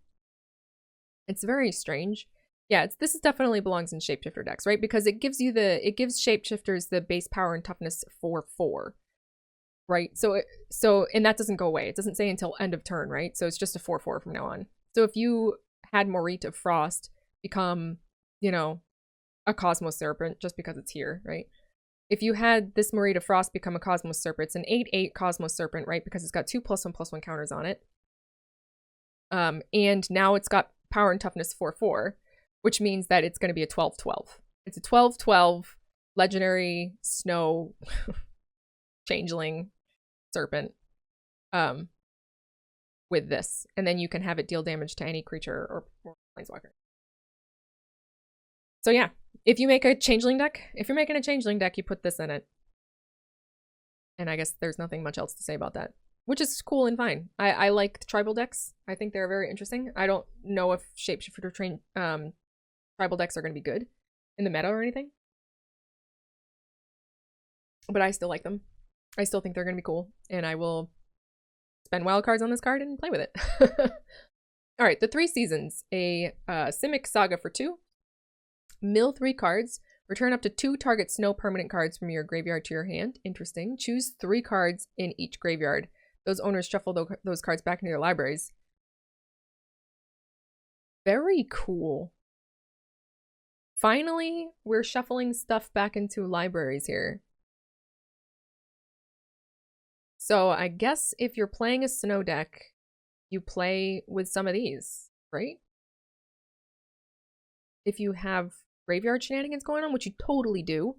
It's very strange. Yeah, this definitely belongs in shapeshifter decks, right? Because it gives shapeshifters the base power and toughness 4/4. Right, so and that doesn't go away. It doesn't say until end of turn, right? So it's just a 4/4 from now on. So if you had Morit of Frost become, you know, a Cosmos Serpent just because it's here, right? If you had this Morit of Frost become a Cosmos Serpent, it's an 8/8 Cosmos Serpent, right? Because it's got 2+1/+1 counters on it. And now it's got power and toughness 4/4, which means that it's going to be a 12/12. It's a 12/12 legendary snow changeling serpent with this, and then you can have it deal damage to any creature or planeswalker. So yeah, if you make a changeling deck, if you're making a changeling deck, you put this in it. And I guess there's nothing much else to say about that, which is cool and fine. I like tribal decks. I think they're very interesting. I don't know if shapeshifter tribal decks are going to be good in the meta or anything, but I still like them. I still think they're going to be cool, and I will spend wild cards on this card and play with it. All right, the 3 Seasons. A Simic Saga for 2. Mill 3 cards. Return up to 2 target snow permanent cards from your graveyard to your hand. Interesting. Choose 3 cards in each graveyard. Those owners shuffle those cards back into their libraries. Very cool. Finally, we're shuffling stuff back into libraries here. So I guess if you're playing a snow deck, you play with some of these, right? If you have graveyard shenanigans going on, which you totally do,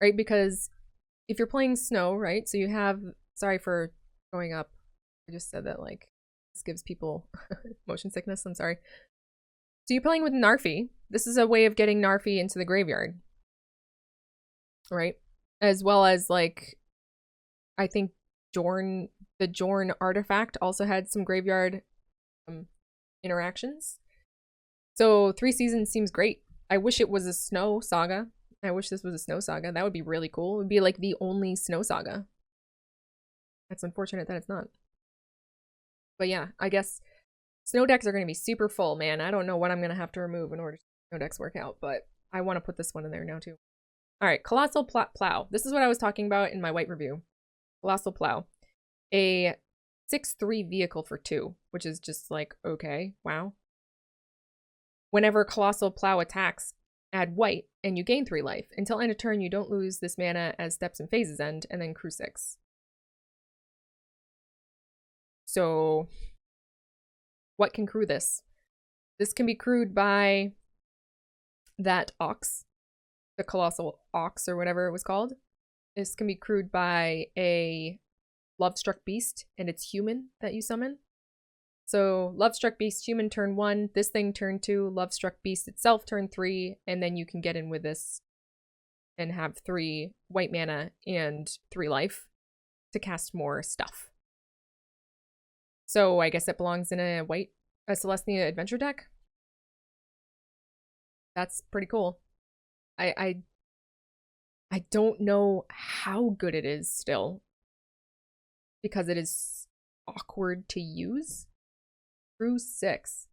right? Because if you're playing snow, right? So you have, sorry for going up. I just said that like this gives people motion sickness. I'm sorry. So you're playing with Narfi. This is a way of getting Narfi into the graveyard, right? As well as like, I think the Jorn artifact also had some graveyard interactions. So 3 Seasons seems great. I wish it was a snow saga. I wish this was a snow saga. That would be really cool. It would be like the only snow saga. That's unfortunate that it's not. But yeah, I guess snow decks are going to be super full, man. I don't know what I'm going to have to remove in order to snow decks work out, but I want to put this one in there now too. All right, Colossal Plow. This is what I was talking about in my white review. Colossal Plow. A 6/3 vehicle for 2, which is just like, okay, wow. Whenever Colossal Plow attacks, add white, and you gain 3 life. Until end of turn, you don't lose this mana as steps and phases end, and then crew 6. So, what can crew this? This can be crewed by that Ox, the Colossal Ox, or whatever it was called. This can be crewed by a Lovestruck Beast, and it's human that you summon. So Lovestruck Beast, human turn 1, this thing turn 2, Lovestruck Beast itself turn 3, and then you can get in with this and have 3 white mana and 3 life to cast more stuff. So I guess it belongs in a Celestia adventure deck. That's pretty cool. I don't know how good it is still, because it is awkward to use. Crew 6,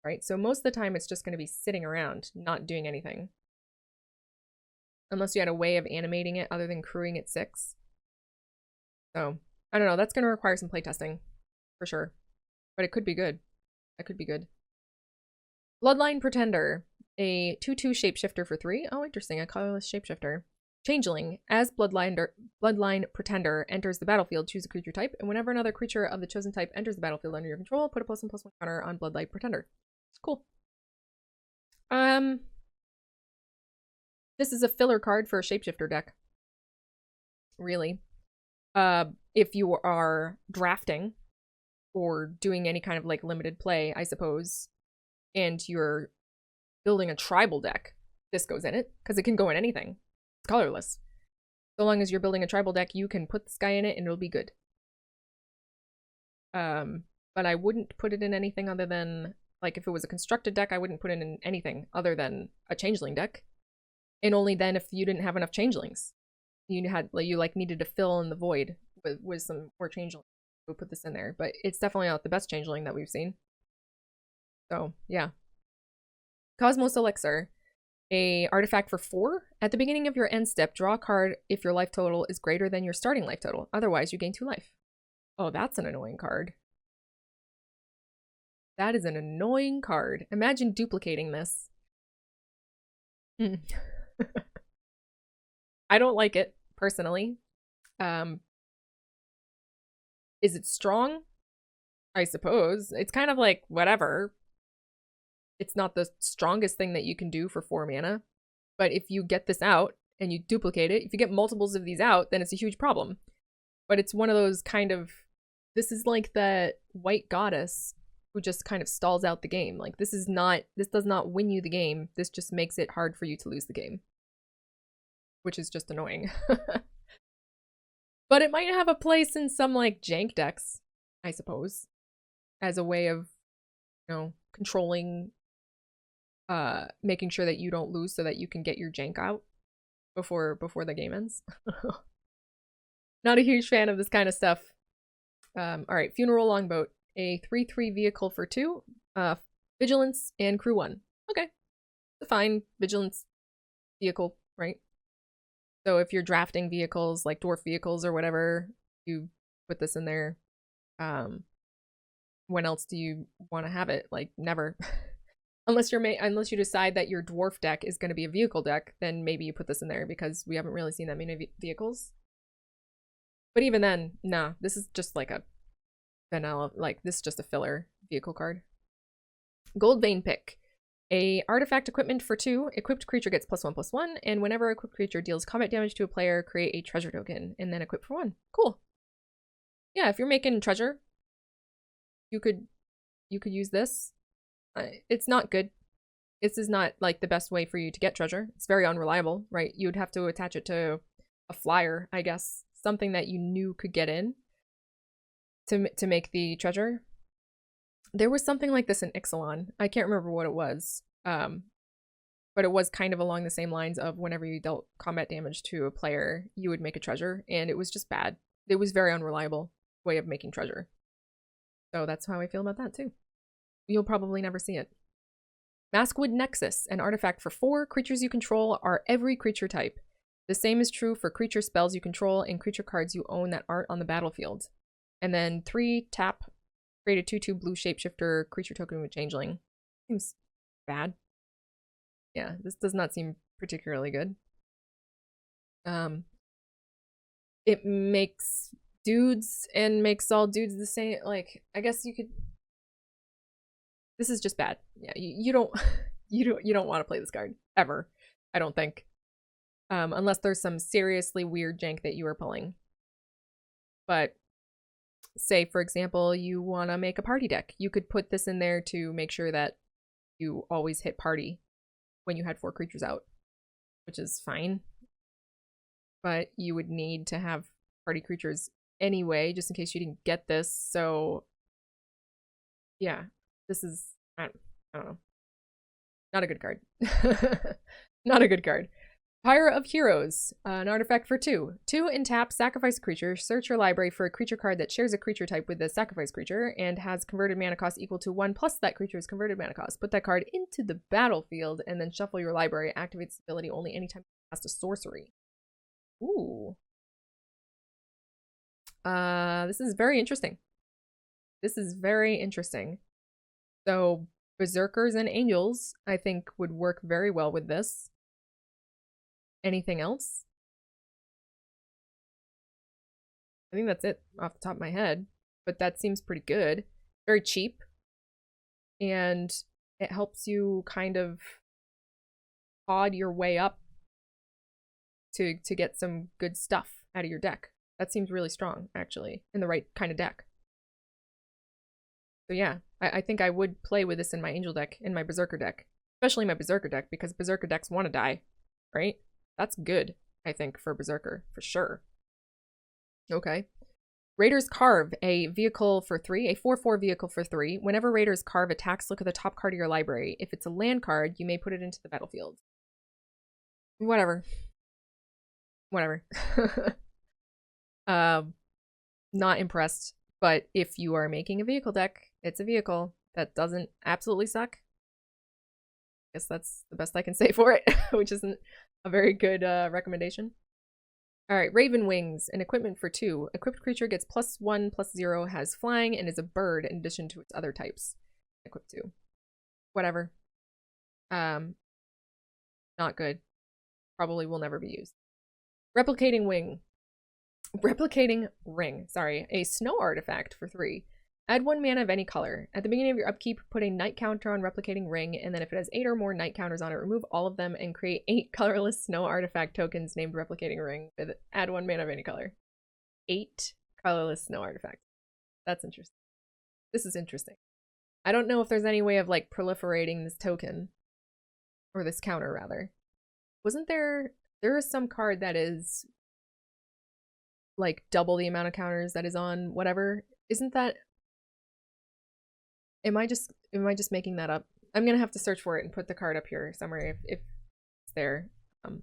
right? So most of the time it's just going to be sitting around, not doing anything. Unless you had a way of animating it other than crewing at 6. So, I don't know. That's going to require some playtesting, for sure. But it could be good. That could be good. Bloodline Pretender. A 2/2 shapeshifter for 3. Oh, interesting. A colorless shapeshifter. Changeling. As Bloodline Pretender enters the battlefield, choose a creature type, and whenever another creature of the chosen type enters the battlefield under your control, put a +1/+1 counter on Bloodline Pretender. It's cool. This is a filler card for a shapeshifter deck. Really. If you are drafting or doing any kind of like limited play, I suppose, and you're building a tribal deck, this goes in it, because it can go in anything. It's colorless. So long as you're building a tribal deck, you can put this guy in it and it'll be good. But I wouldn't put it in anything other than, like, if it was a constructed deck, I wouldn't put it in anything other than a changeling deck. And only then if you didn't have enough changelings. You had, like, you needed to fill in the void with some more changelings. We'll put this in there. But it's definitely not the best changeling that we've seen. So, yeah. Cosmos Elixir. A artifact for 4. At the beginning of your end step, draw a card if your life total is greater than your starting life total. Otherwise, you gain 2 life. Oh, that's an annoying card. That is an annoying card. Imagine duplicating this. I don't like it, personally. Is it strong? I suppose. It's kind of like, whatever. It's not the strongest thing that you can do for 4 mana. But if you get this out and you duplicate it, if you get multiples of these out, then it's a huge problem. But it's one of those kind of... This is like the white goddess who just kind of stalls out the game. Like, this does not win you the game. This just makes it hard for you to lose the game. Which is just annoying. But it might have a place in some, like, jank decks, I suppose. As a way of, you know, controlling, making sure that you don't lose so that you can get your jank out before the game ends. Not a huge fan of this kind of stuff. Alright, Funeral Longboat. A 3/3 vehicle for 2. Vigilance and crew 1. Okay. It's a fine vigilance vehicle, right? So if you're drafting vehicles, like dwarf vehicles or whatever, you put this in there. When else do you want to have it? Like, never. Unless you decide that your dwarf deck is going to be a vehicle deck, then maybe you put this in there, because we haven't really seen that many vehicles. But even then, nah, this is just like a vanilla, like, this is just a filler vehicle card. Gold Vein Pick. A artifact equipment for 2. Equipped creature gets +1/+1, and whenever equipped creature deals combat damage to a player, create a treasure token, and then equip for 1. Cool. Yeah, if you're making treasure, you could use this. It's not good. This is not, like, the best way for you to get treasure. It's very unreliable, right? You would have to attach it to a flyer, I guess. Something that you knew could get in to make the treasure. There was something like this in Ixalan. I can't remember what it was. But it was kind of along the same lines of whenever you dealt combat damage to a player, you would make a treasure, and it was just bad. It was very unreliable way of making treasure. So that's how I feel about that too. You'll probably never see it. Maskwood Nexus, an artifact for 4. Creatures you control are every creature type. The same is true for creature spells you control and creature cards you own that aren't on the battlefield. And then 3 tap, create a 2/2 blue shapeshifter creature token with changeling. Seems bad. Yeah, this does not seem particularly good. It makes dudes and makes all dudes the same. Like, I guess you could. This is just bad. Yeah, you don't want to play this card ever. I don't think, unless there's some seriously weird jank that you are pulling. But say, for example, you want to make a party deck. You could put this in there to make sure that you always hit party when you had 4 creatures out, which is fine. But you would need to have party creatures anyway, just in case you didn't get this. So, yeah, this is, I don't know. Not a good card. Not a good card. Pyre of Heroes, an artifact for 2. 2 and tap, sacrifice a creature, search your library for a creature card that shares a creature type with the sacrifice creature and has converted mana cost equal to 1 plus that creature's converted mana cost. Put that card into the battlefield and then shuffle your library. Activate this ability only anytime you cast a sorcery. Ooh. This is very interesting. This is very interesting. So, Berserkers and Angels, I think, would work very well with this. Anything else? I think that's it off the top of my head, but that seems pretty good. Very cheap, and it helps you kind of pod your way up to get some good stuff out of your deck. That seems really strong, actually, in the right kind of deck. So yeah, I think I would play with this in my Angel deck, in my Berserker deck. Especially my Berserker deck, because Berserker decks want to die, right? That's good, I think, for Berserker, for sure. Okay. Raiders Carve, a vehicle for 3, a 4/4 vehicle for 3. Whenever Raiders Carve attacks, look at the top card of your library. If it's a land card, you may put it into the battlefield. Whatever. Whatever. Not impressed, but if you are making a vehicle deck, it's a vehicle that doesn't absolutely suck. I guess that's the best I can say for it, which isn't a very good recommendation. All right, Raven Wings, an equipment for 2. Equipped creature gets +1/+0, has flying, and is a bird in addition to its other types. Equipped 2. Whatever. Not good. Probably will never be used. Replicating Ring. Sorry. A snow artifact for 3. Add 1 mana of any color. At the beginning of your upkeep, put a night counter on Replicating Ring, and then if it has 8 or more night counters on it, remove all of them and create 8 colorless snow artifact tokens named Replicating Ring with add 1 mana of any color. 8 colorless snow artifacts. That's interesting. This is interesting. I don't know if there's any way of like proliferating this token, or this counter rather. Wasn't there is some card that is like double the amount of counters that is on whatever? Isn't that, am I just making that up? I'm gonna have to search for it and put the card up here somewhere if it's there,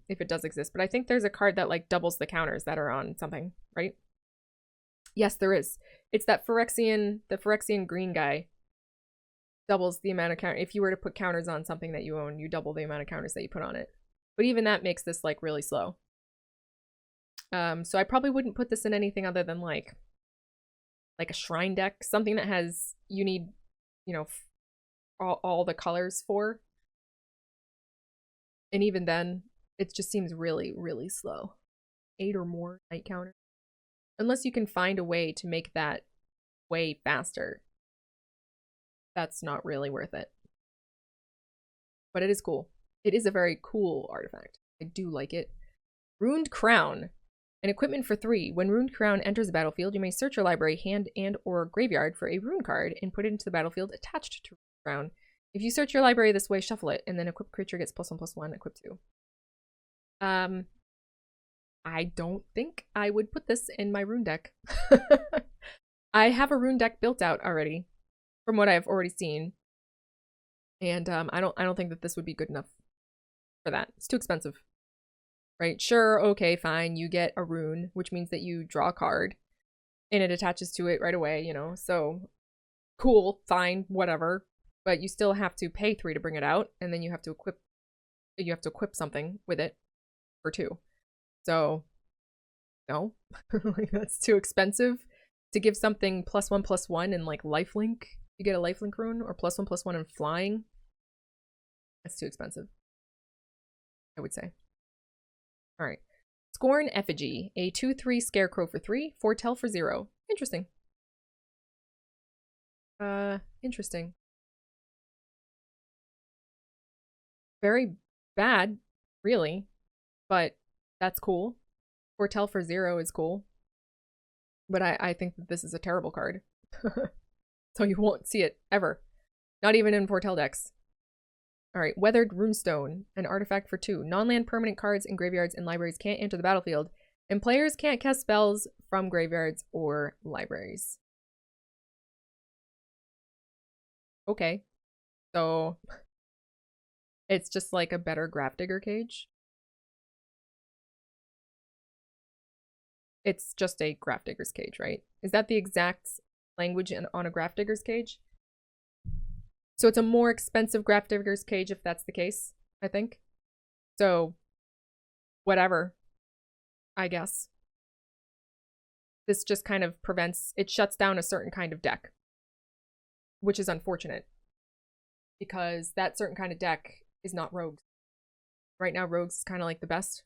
if it does exist. But I think there's a card that like doubles the counters that are on something, right? Yes, there is. It's that the Phyrexian green guy doubles the amount of counter. If you were to put counters on something that you own, you double the amount of counters that you put on it. But even that makes this like really slow. So I probably wouldn't put this in anything other than like a shrine deck, something that has, you need, you know, all the colors for. And even then, it just seems really, really slow. 8 or more night counters. Unless you can find a way to make that way faster. That's not really worth it. But it is cool. It is a very cool artifact. I do like it. Ruined Crown. An equipment for 3. When Ruined Crown enters the battlefield, you may search your library, hand, and or graveyard for a rune card and put it into the battlefield attached to Ruined Crown. If you search your library this way, shuffle it, and then equipped creature gets +1/+1, equip 2. I don't think I would put this in my rune deck. I have a rune deck built out already, from what I've already seen. And I don't think that this would be good enough for that. It's too expensive. Right? Sure, okay, fine. You get a rune, which means that you draw a card and it attaches to it right away, you know. So cool, fine, whatever. But you still have to pay 3 to bring it out, and then you have to equip something with it for 2. So no. Like, that's too expensive to give something +1/+1 and like lifelink. You get a lifelink rune, or +1/+1 and flying. That's too expensive, I would say. All right. Scorn Effigy, a 2/3 scarecrow for 3, foretell for 0. Interesting. Interesting. Very bad, really, but that's cool. Foretell for 0 is cool. But I think that this is a terrible card. So you won't see it ever. Not even in Foretell decks. Alright, Weathered Runestone, an artifact for 2. Non-land permanent cards in graveyards and libraries can't enter the battlefield, and players can't cast spells from graveyards or libraries. Okay. So it's just like a better Grafdigger Cage. It's just a Grafdigger's Cage, right? Is that the exact language on a Grafdigger's Cage? So it's a more expensive Grafdigger's Cage if that's the case, I think. So, whatever, I guess. This just kind of prevents, it shuts down a certain kind of deck, which is unfortunate, because that certain kind of deck is not Rogues. Right now, Rogues is kind of like the best,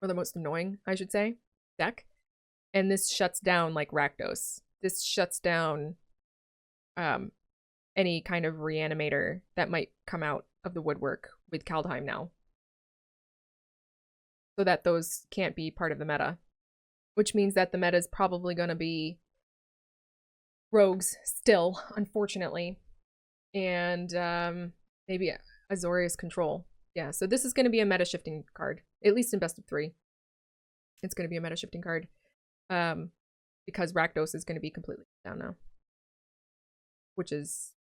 or the most annoying, I should say, deck. And this shuts down like Rakdos. This shuts down any kind of reanimator that might come out of the woodwork with Kaldheim now. So that those can't be part of the meta. Which means that the meta is probably going to be rogues still, unfortunately. And maybe Azorius Control. Yeah, so this is going to be a meta shifting card, at least in best of 3. It's going to be a meta shifting card. Because Rakdos is going to be completely down now. Which is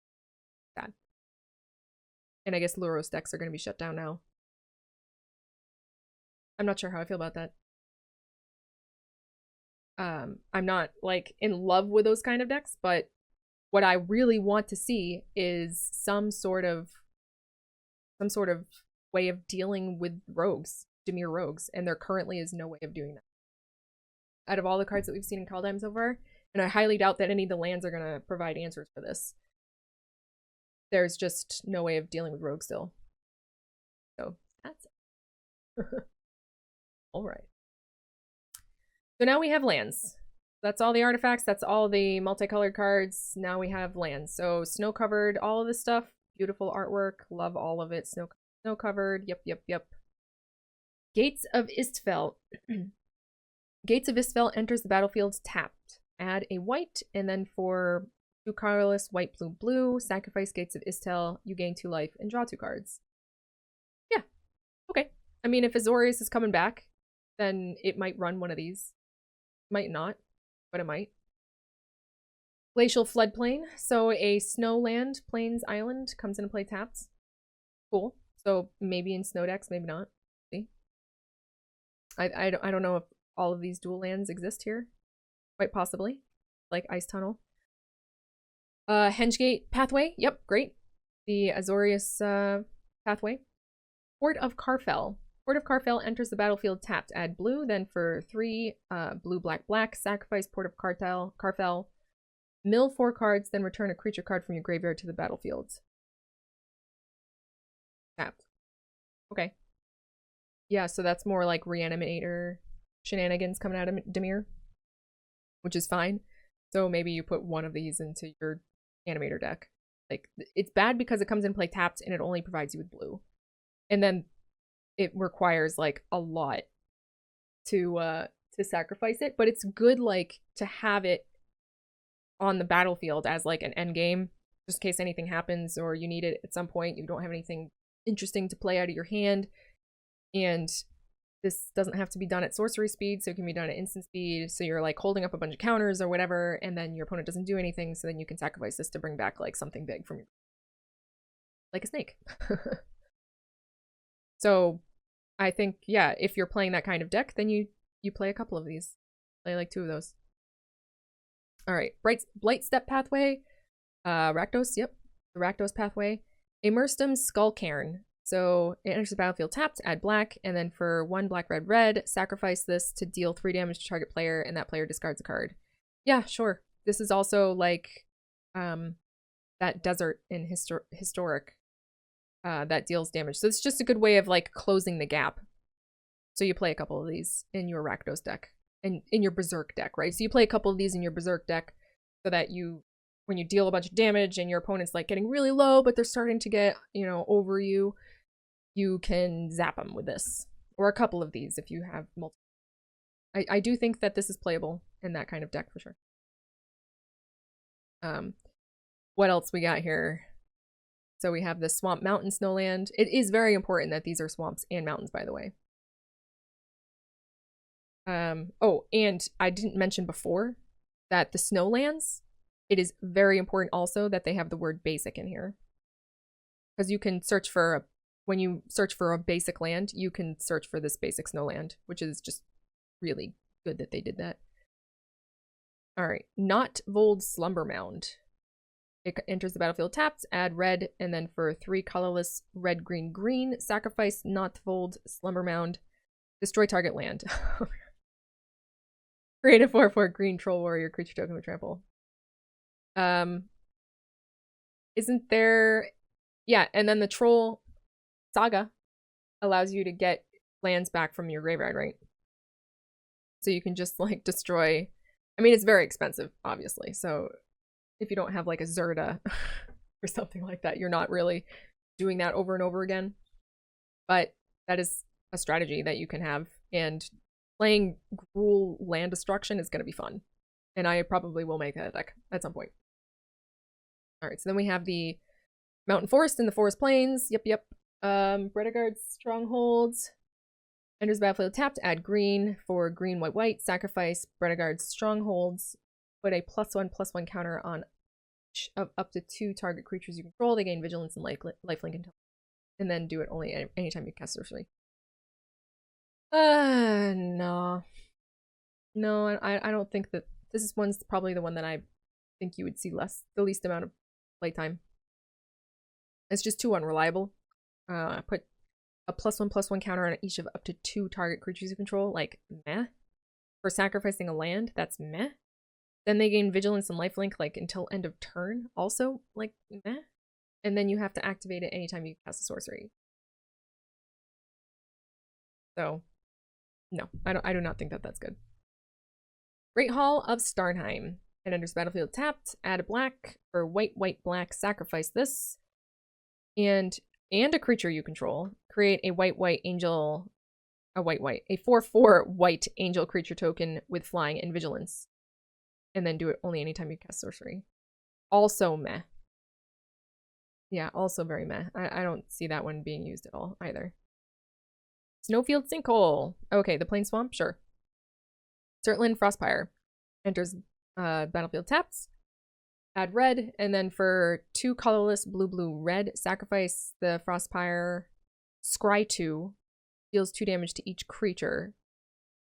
sad. And I guess Luros decks are going to be shut down now. I'm not sure how I feel about that. I'm not, like, in love with those kind of decks, but what I really want to see is some sort of way of dealing with rogues, Dimir rogues, and there currently is no way of doing that. Out of all the cards that we've seen in Kaldheim so far, and I highly doubt that any of the lands are going to provide answers for this, there's just no way of dealing with rogues still. So, that's it. Alright. So now we have lands. That's all the artifacts, that's all the multicolored cards. Now we have lands. So snow-covered, all of this stuff. Beautiful artwork, love all of it. Snow-covered, yep. Gates of Istfel. Gates of Istfel enters the battlefield tapped. Add a white, and then for 2 colorless, white, blue, sacrifice Gates of Istfel, you gain 2 life and draw 2 cards. Yeah, okay. I mean, if Azorius is coming back, then it might run one of these. Might not, but it might. Glacial Floodplain. So a snowland, plains island comes into play tapped. Cool. So maybe in snow decks, maybe not. See? I don't know if all of these dual lands exist here. Quite possibly. Like Ice Tunnel. Hengegate Pathway. Yep, great. The Azorius Pathway. Port of Karfell. Port of Karfell enters the battlefield tapped. Add blue, then for 3 blue, black, sacrifice Port of Karfell. Mill 4 cards, then return a creature card from your graveyard to the battlefield. Tapped. Okay. Yeah, so that's more like Reanimator shenanigans coming out of Dimir, which is fine. So maybe you put one of these into your Animator deck. Like, it's bad because it comes in play tapped and it only provides you with blue. And then it requires like a lot to sacrifice it, but it's good like to have it on the battlefield as like an end game, just in case anything happens or you need it at some point. You don't have anything interesting to play out of your hand, and this doesn't have to be done at sorcery speed, so it can be done at instant speed. So you're like holding up a bunch of counters or whatever, and then your opponent doesn't do anything, so then you can sacrifice this to bring back like something big from your, like a snake. So I think, yeah, if you're playing that kind of deck, then you play a couple of these. Play like 2 of those. Alright, Blightstep Pathway. Rakdos, yep. The Rakdos Pathway. Immerstum Skullcairn. So it enters the battlefield tapped, add black, and then for 1 black, red, sacrifice this to deal 3 damage to target player, and that player discards a card. Yeah, sure. This is also like that desert in Historic. That deals damage. So it's just a good way of like closing the gap. So you play a couple of these in your Rakdos deck and in your Berserk deck, right? So you play a couple of these in your Berserk deck so that you, when you deal a bunch of damage and your opponent's like getting really low, but they're starting to get, you know, over you, you can zap them with this. Or a couple of these if you have multiple. I do think that this is playable in that kind of deck for sure. What else we got here? So we have the Swamp Mountain Snowland. It is very important that these are swamps and mountains, by the way. Oh, and I didn't mention before that the Snowlands, it is very important also that they have the word basic in here. Because you can search for, when you search for a basic land, you can search for this basic Snowland, which is just really good that they did that. Alright, Not Vold Slumber Mound. It enters the battlefield tapped, add red, and then for 3 colorless red, green, sacrifice Notvold Slumber Mound, destroy target land. Create a 4/4 green troll warrior creature token with trample. Isn't there... Yeah, and then the troll saga allows you to get lands back from your graveyard, right? So you can just like destroy, I mean, it's very expensive, obviously. So if you don't have like a Zerda or something like that, you're not really doing that over and over again. But that is a strategy that you can have, and playing Gruul land destruction is going to be fun. And I probably will make that deck at some point. All right, so then we have the Mountain Forest and the Forest Plains. Yep. Bredegard's Strongholds. Enters the battlefield tapped, add green for green, white, white. Sacrifice Bredegard's Strongholds. Put a +1/+1 counter on each of up to 2 target creatures you control. They gain vigilance and lifelink until. And then do it only anytime you cast sorcery. No. No, I don't think that this one's probably the one that I think you would see the least amount of playtime. It's just too unreliable. Put a +1/+1 counter on each of up to 2 target creatures you control. Like, meh. For sacrificing a land, that's meh. Then they gain vigilance and lifelink like until end of turn. Also, like, meh. And then you have to activate it anytime you cast a sorcery. So, no, I do not think that that's good. Great Hall of Starnheim. It enters battlefield tapped. Add a black for white, white, black. Sacrifice this. And a creature you control. Create a white, white angel. A white, white. A 4/4 white angel creature token with flying and vigilance. And then do it only anytime you cast sorcery. Also meh. Yeah, also very meh. I don't see that one being used at all either. Snowfield Sinkhole. Okay, the Plain Swamp, sure. Surtland Frostpire. Enters battlefield taps. Add red, and then for 2 colorless blue, blue, red, sacrifice the Frostpire. Scry 2. Deals 2 damage to each creature.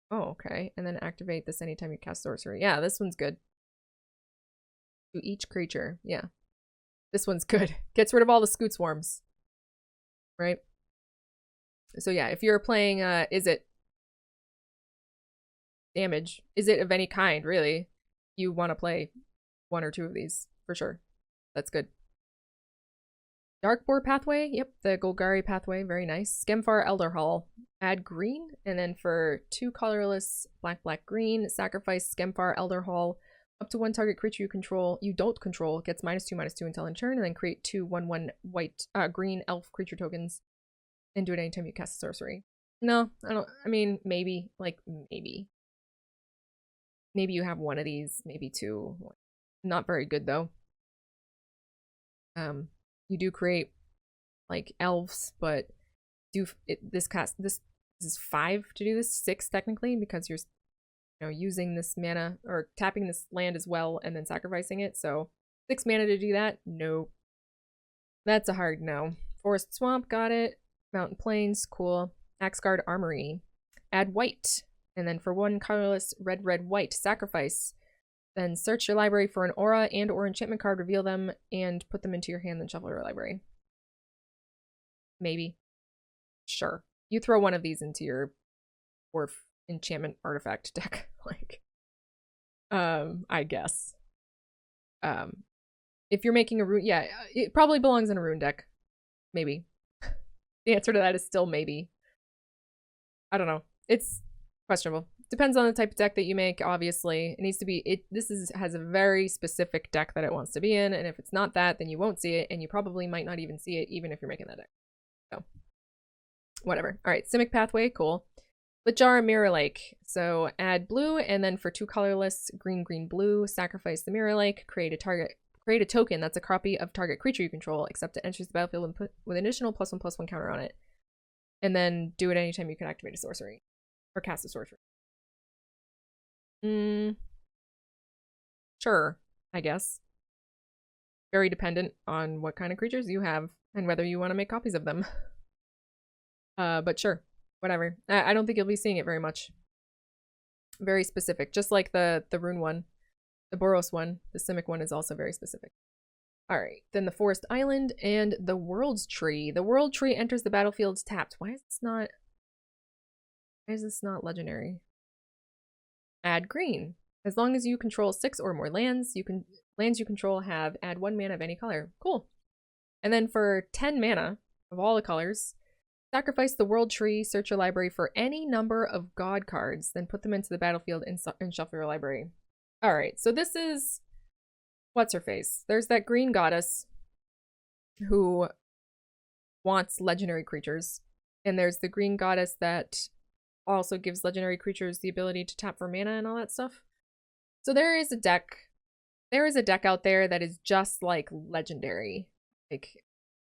Oh, okay. And then activate this anytime you cast sorcery. Yeah, this one's good. To each creature. Yeah. This one's good. Gets rid of all the Scoot Swarms. Right? So yeah, if you're playing, is it damage? Is it of any kind, really? You want to play 1 or 2 of these, for sure. That's good. Darkboar Pathway. Yep, the Golgari Pathway. Very nice. Skemfar Elder Hall. Add green, and then for 2 colorless, black, black, green, sacrifice Skemfar Elder Hall. Up to 1 target creature you don't control gets -2/-2 until end turn, and then create 2 1/1 white, green elf creature tokens, and do it anytime you cast a sorcery. No, I mean, maybe, like, maybe. Maybe you have 1 of these, maybe 2. Not very good, though. You do create, like, elves, but this is 5 to do this, 6 technically, because you're using this mana, or tapping this land as well, and then sacrificing it, so 6 mana to do that? No. That's a hard no. Forest Swamp, got it. Mountain Plains, cool. Axguard Armory. Add white, and then for 1 colorless, red, red, white, sacrifice. Then search your library for an aura and or enchantment card, reveal them, and put them into your hand, then shuffle your library. Maybe. Sure. You throw 1 of these into your dwarf enchantment artifact deck. Like, I guess. If you're making a rune, yeah, it probably belongs in a rune deck. Maybe. The answer to that is still maybe. I don't know. It's questionable. Depends on the type of deck that you make, obviously. It needs to be, has a very specific deck that it wants to be in, and if it's not that, then you won't see it, and you probably might not even see it, even if you're making that deck. So, whatever. Alright, Simic Pathway, cool. Jar Mirror Lake. So, add blue, and then for 2 colorless, green, green, blue, sacrifice the Mirror Lake, create a token that's a copy of target creature you control, except it enters the battlefield and put with an additional +1/+1 counter on it. And then do it anytime you can activate a sorcery. Or cast a sorcery. Sure, I guess. Very dependent on what kind of creatures you have and whether you want to make copies of them. But sure, whatever. I don't think you'll be seeing it very much. Very specific, just like the rune one. The Boros one, the Simic one is also very specific. Alright, then the Forest Island and the World's Tree. The World Tree enters the battlefield tapped. Why is this not legendary? Add green. As long as you control 6 or more lands, lands you control have add 1 mana of any color. Cool. And then for 10 mana of all the colors, Sacrifice the world tree, search your library for any number of god cards, then put them into the battlefield and shuffle your library. Alright, so this is... what's her face? There's that green goddess who wants legendary creatures. And there's the green goddess that also gives legendary creatures the ability to tap for mana and all that stuff. So there is a deck out there that is just like legendary. Like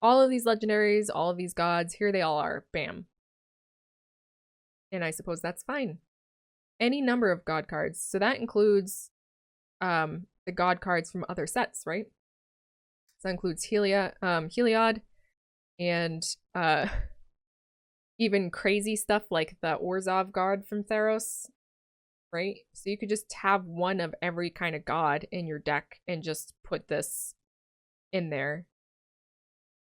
all of these legendaries, all of these gods, here they all are. Bam. And I suppose that's fine. Any number of god cards. So that includes the god cards from other sets, right? So that includes Heliod and even crazy stuff like the Orzhov god from Theros, right? So you could just have one of every kind of god in your deck and just put this in there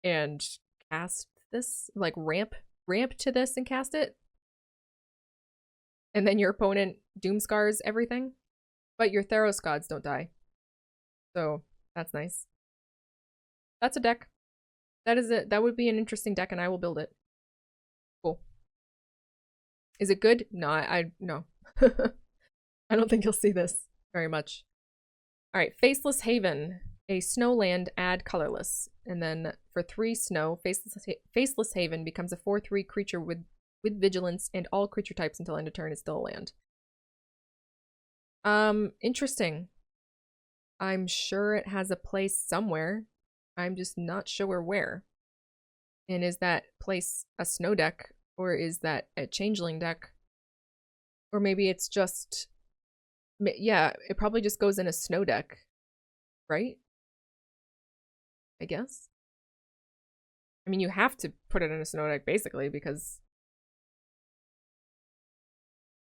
and cast this, like ramp to this and cast it. And then your opponent doomscars everything. But your Theros gods don't die. So that's nice. That's a deck. That would be an interesting deck and I will build it. Cool. Is it good? No, no. I don't think you'll see this very much. Alright, Faceless Haven. A snow land, add colorless. And then for 3 snow, Faceless Haven becomes a 4/3 creature with vigilance, and all creature types until end of turn is still a land. Interesting. I'm sure it has a place somewhere. I'm just not sure where. And is that place a snow deck? Or is that a changeling deck? Or maybe it's just... yeah, it probably just goes in a snow deck. Right? I guess. I mean, you have to put it in a snow deck, basically, because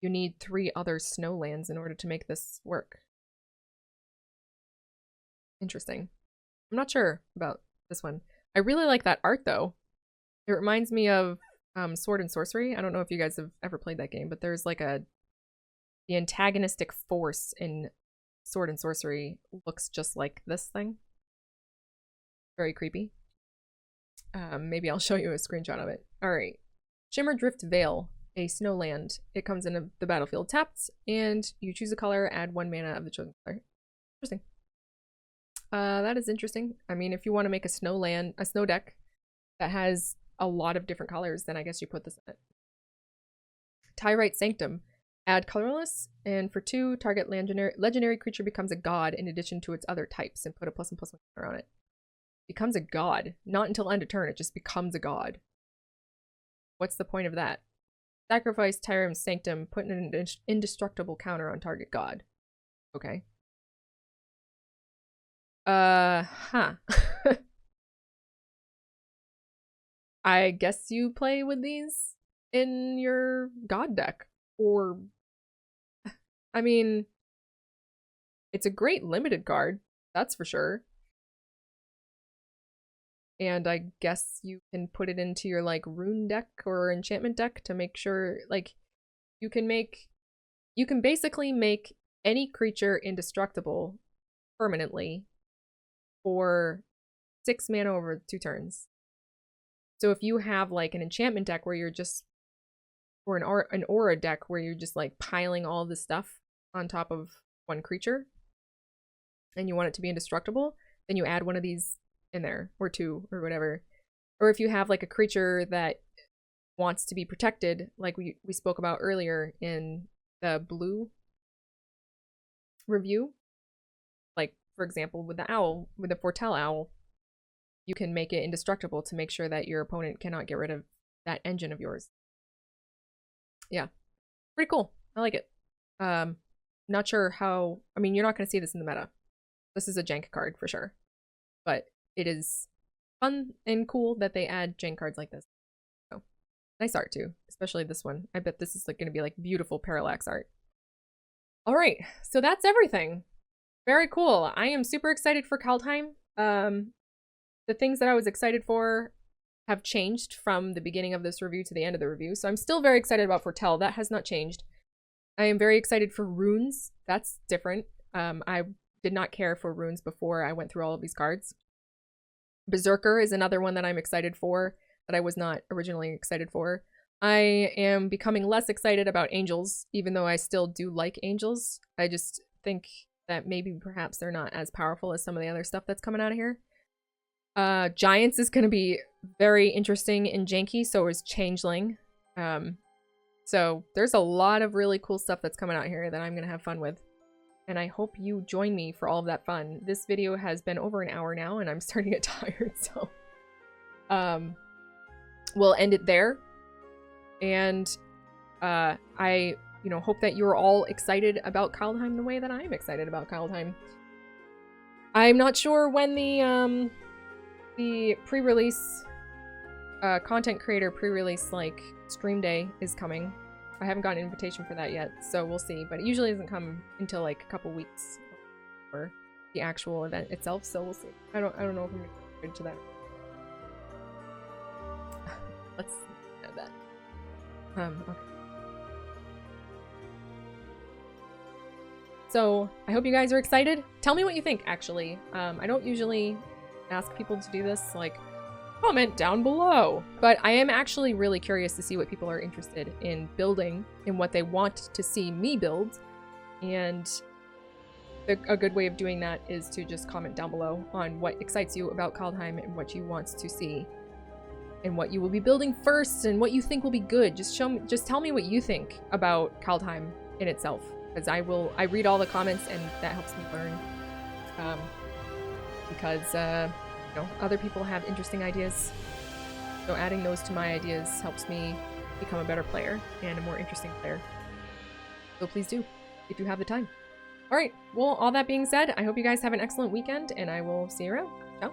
you need 3 other snow lands in order to make this work. Interesting. I'm not sure about this one. I really like that art, though. It reminds me of Sword and Sorcery. I don't know if you guys have ever played that game, but there's like the antagonistic force in Sword and Sorcery looks just like this thing. Very creepy. Maybe I'll show you a screenshot of it. Alright. Shimmer Drift Veil, a snow land. It comes in the battlefield tapped, and you choose a color, add 1 mana of the chosen color. Interesting. That is interesting. I mean, if you want to make a snow deck that has a lot of different colors, then I guess you put this in it. Tyrite Sanctum. Add colorless, and for 2, target legendary creature becomes a god in addition to its other types, and put a +1/+1 counter on it. Becomes a god. Not until end of turn, it just becomes a god. What's the point of that? Sacrifice Tyrite Sanctum, put an indestructible counter on target god. Okay. Huh. I guess you play with these in your god deck. Or... I mean... it's a great limited card. That's for sure. And I guess you can put it into your, like, rune deck or enchantment deck to make sure, like, you can basically make any creature indestructible permanently for 6 mana over 2 turns. So if you have, like, an enchantment deck where you're just, or an aura deck where you're just, like, piling all this stuff on top of 1 creature, and you want it to be indestructible, then you add one of these in there, or 2, or whatever. Or if you have like a creature that wants to be protected, like we spoke about earlier in the blue review, like for example with the owl, with the Foretell Owl, you can make it indestructible to make sure that your opponent cannot get rid of that engine of yours. Yeah, pretty cool. I like it. Not sure how, I mean, you're not going to see this in the meta. This is a jank card for sure, but it is fun and cool that they add jank cards like this. So nice art too, especially this one. I bet this is like going to be like beautiful parallax art. All right, so that's everything. Very cool. I am super excited for Kaldheim. The things that I was excited for have changed from the beginning of this review to the end of the review. So I'm still very excited about Foretell. That has not changed. I am very excited for runes. That's different. I did not care for runes before I went through all of these cards. Berserker is another one that I'm excited for. that I was not originally excited for. I am becoming less excited about angels, even though I still do like angels. I just think that maybe perhaps they're not as powerful as some of the other stuff that's coming out of here. Giants is going to be very interesting and janky, so is Changeling. So there's a lot of really cool stuff that's coming out here that I'm going to have fun with. And I hope you join me for all of that fun. This video has been over an hour now, and I'm starting to get tired, so... we'll end it there. And I, hope that you're all excited about Kaldheim the way that I'm excited about Kaldheim. I'm not sure when the pre-release, content creator pre-release, like, stream day is coming. I haven't gotten an invitation for that yet, so we'll see. But it usually doesn't come until, like, a couple weeks for the actual event itself, so we'll see. I don't know if I'm good to that. Let's add that. Okay. So, I hope you guys are excited. Tell me what you think, actually. I don't usually ask people to do this, like, comment down below. But I am actually really curious to see what people are interested in building and what they want to see me build. And a good way of doing that is to just comment down below on what excites you about Kaldheim and what you want to see. And what you will be building first and what you think will be good. Just tell me what you think about Kaldheim in itself. Because I read all the comments and that helps me learn. Because other people have interesting ideas. So adding those to my ideas helps me become a better player and a more interesting player. So please do, if you have the time. Alright, well, all that being said, I hope you guys have an excellent weekend and I will see you around. Ciao.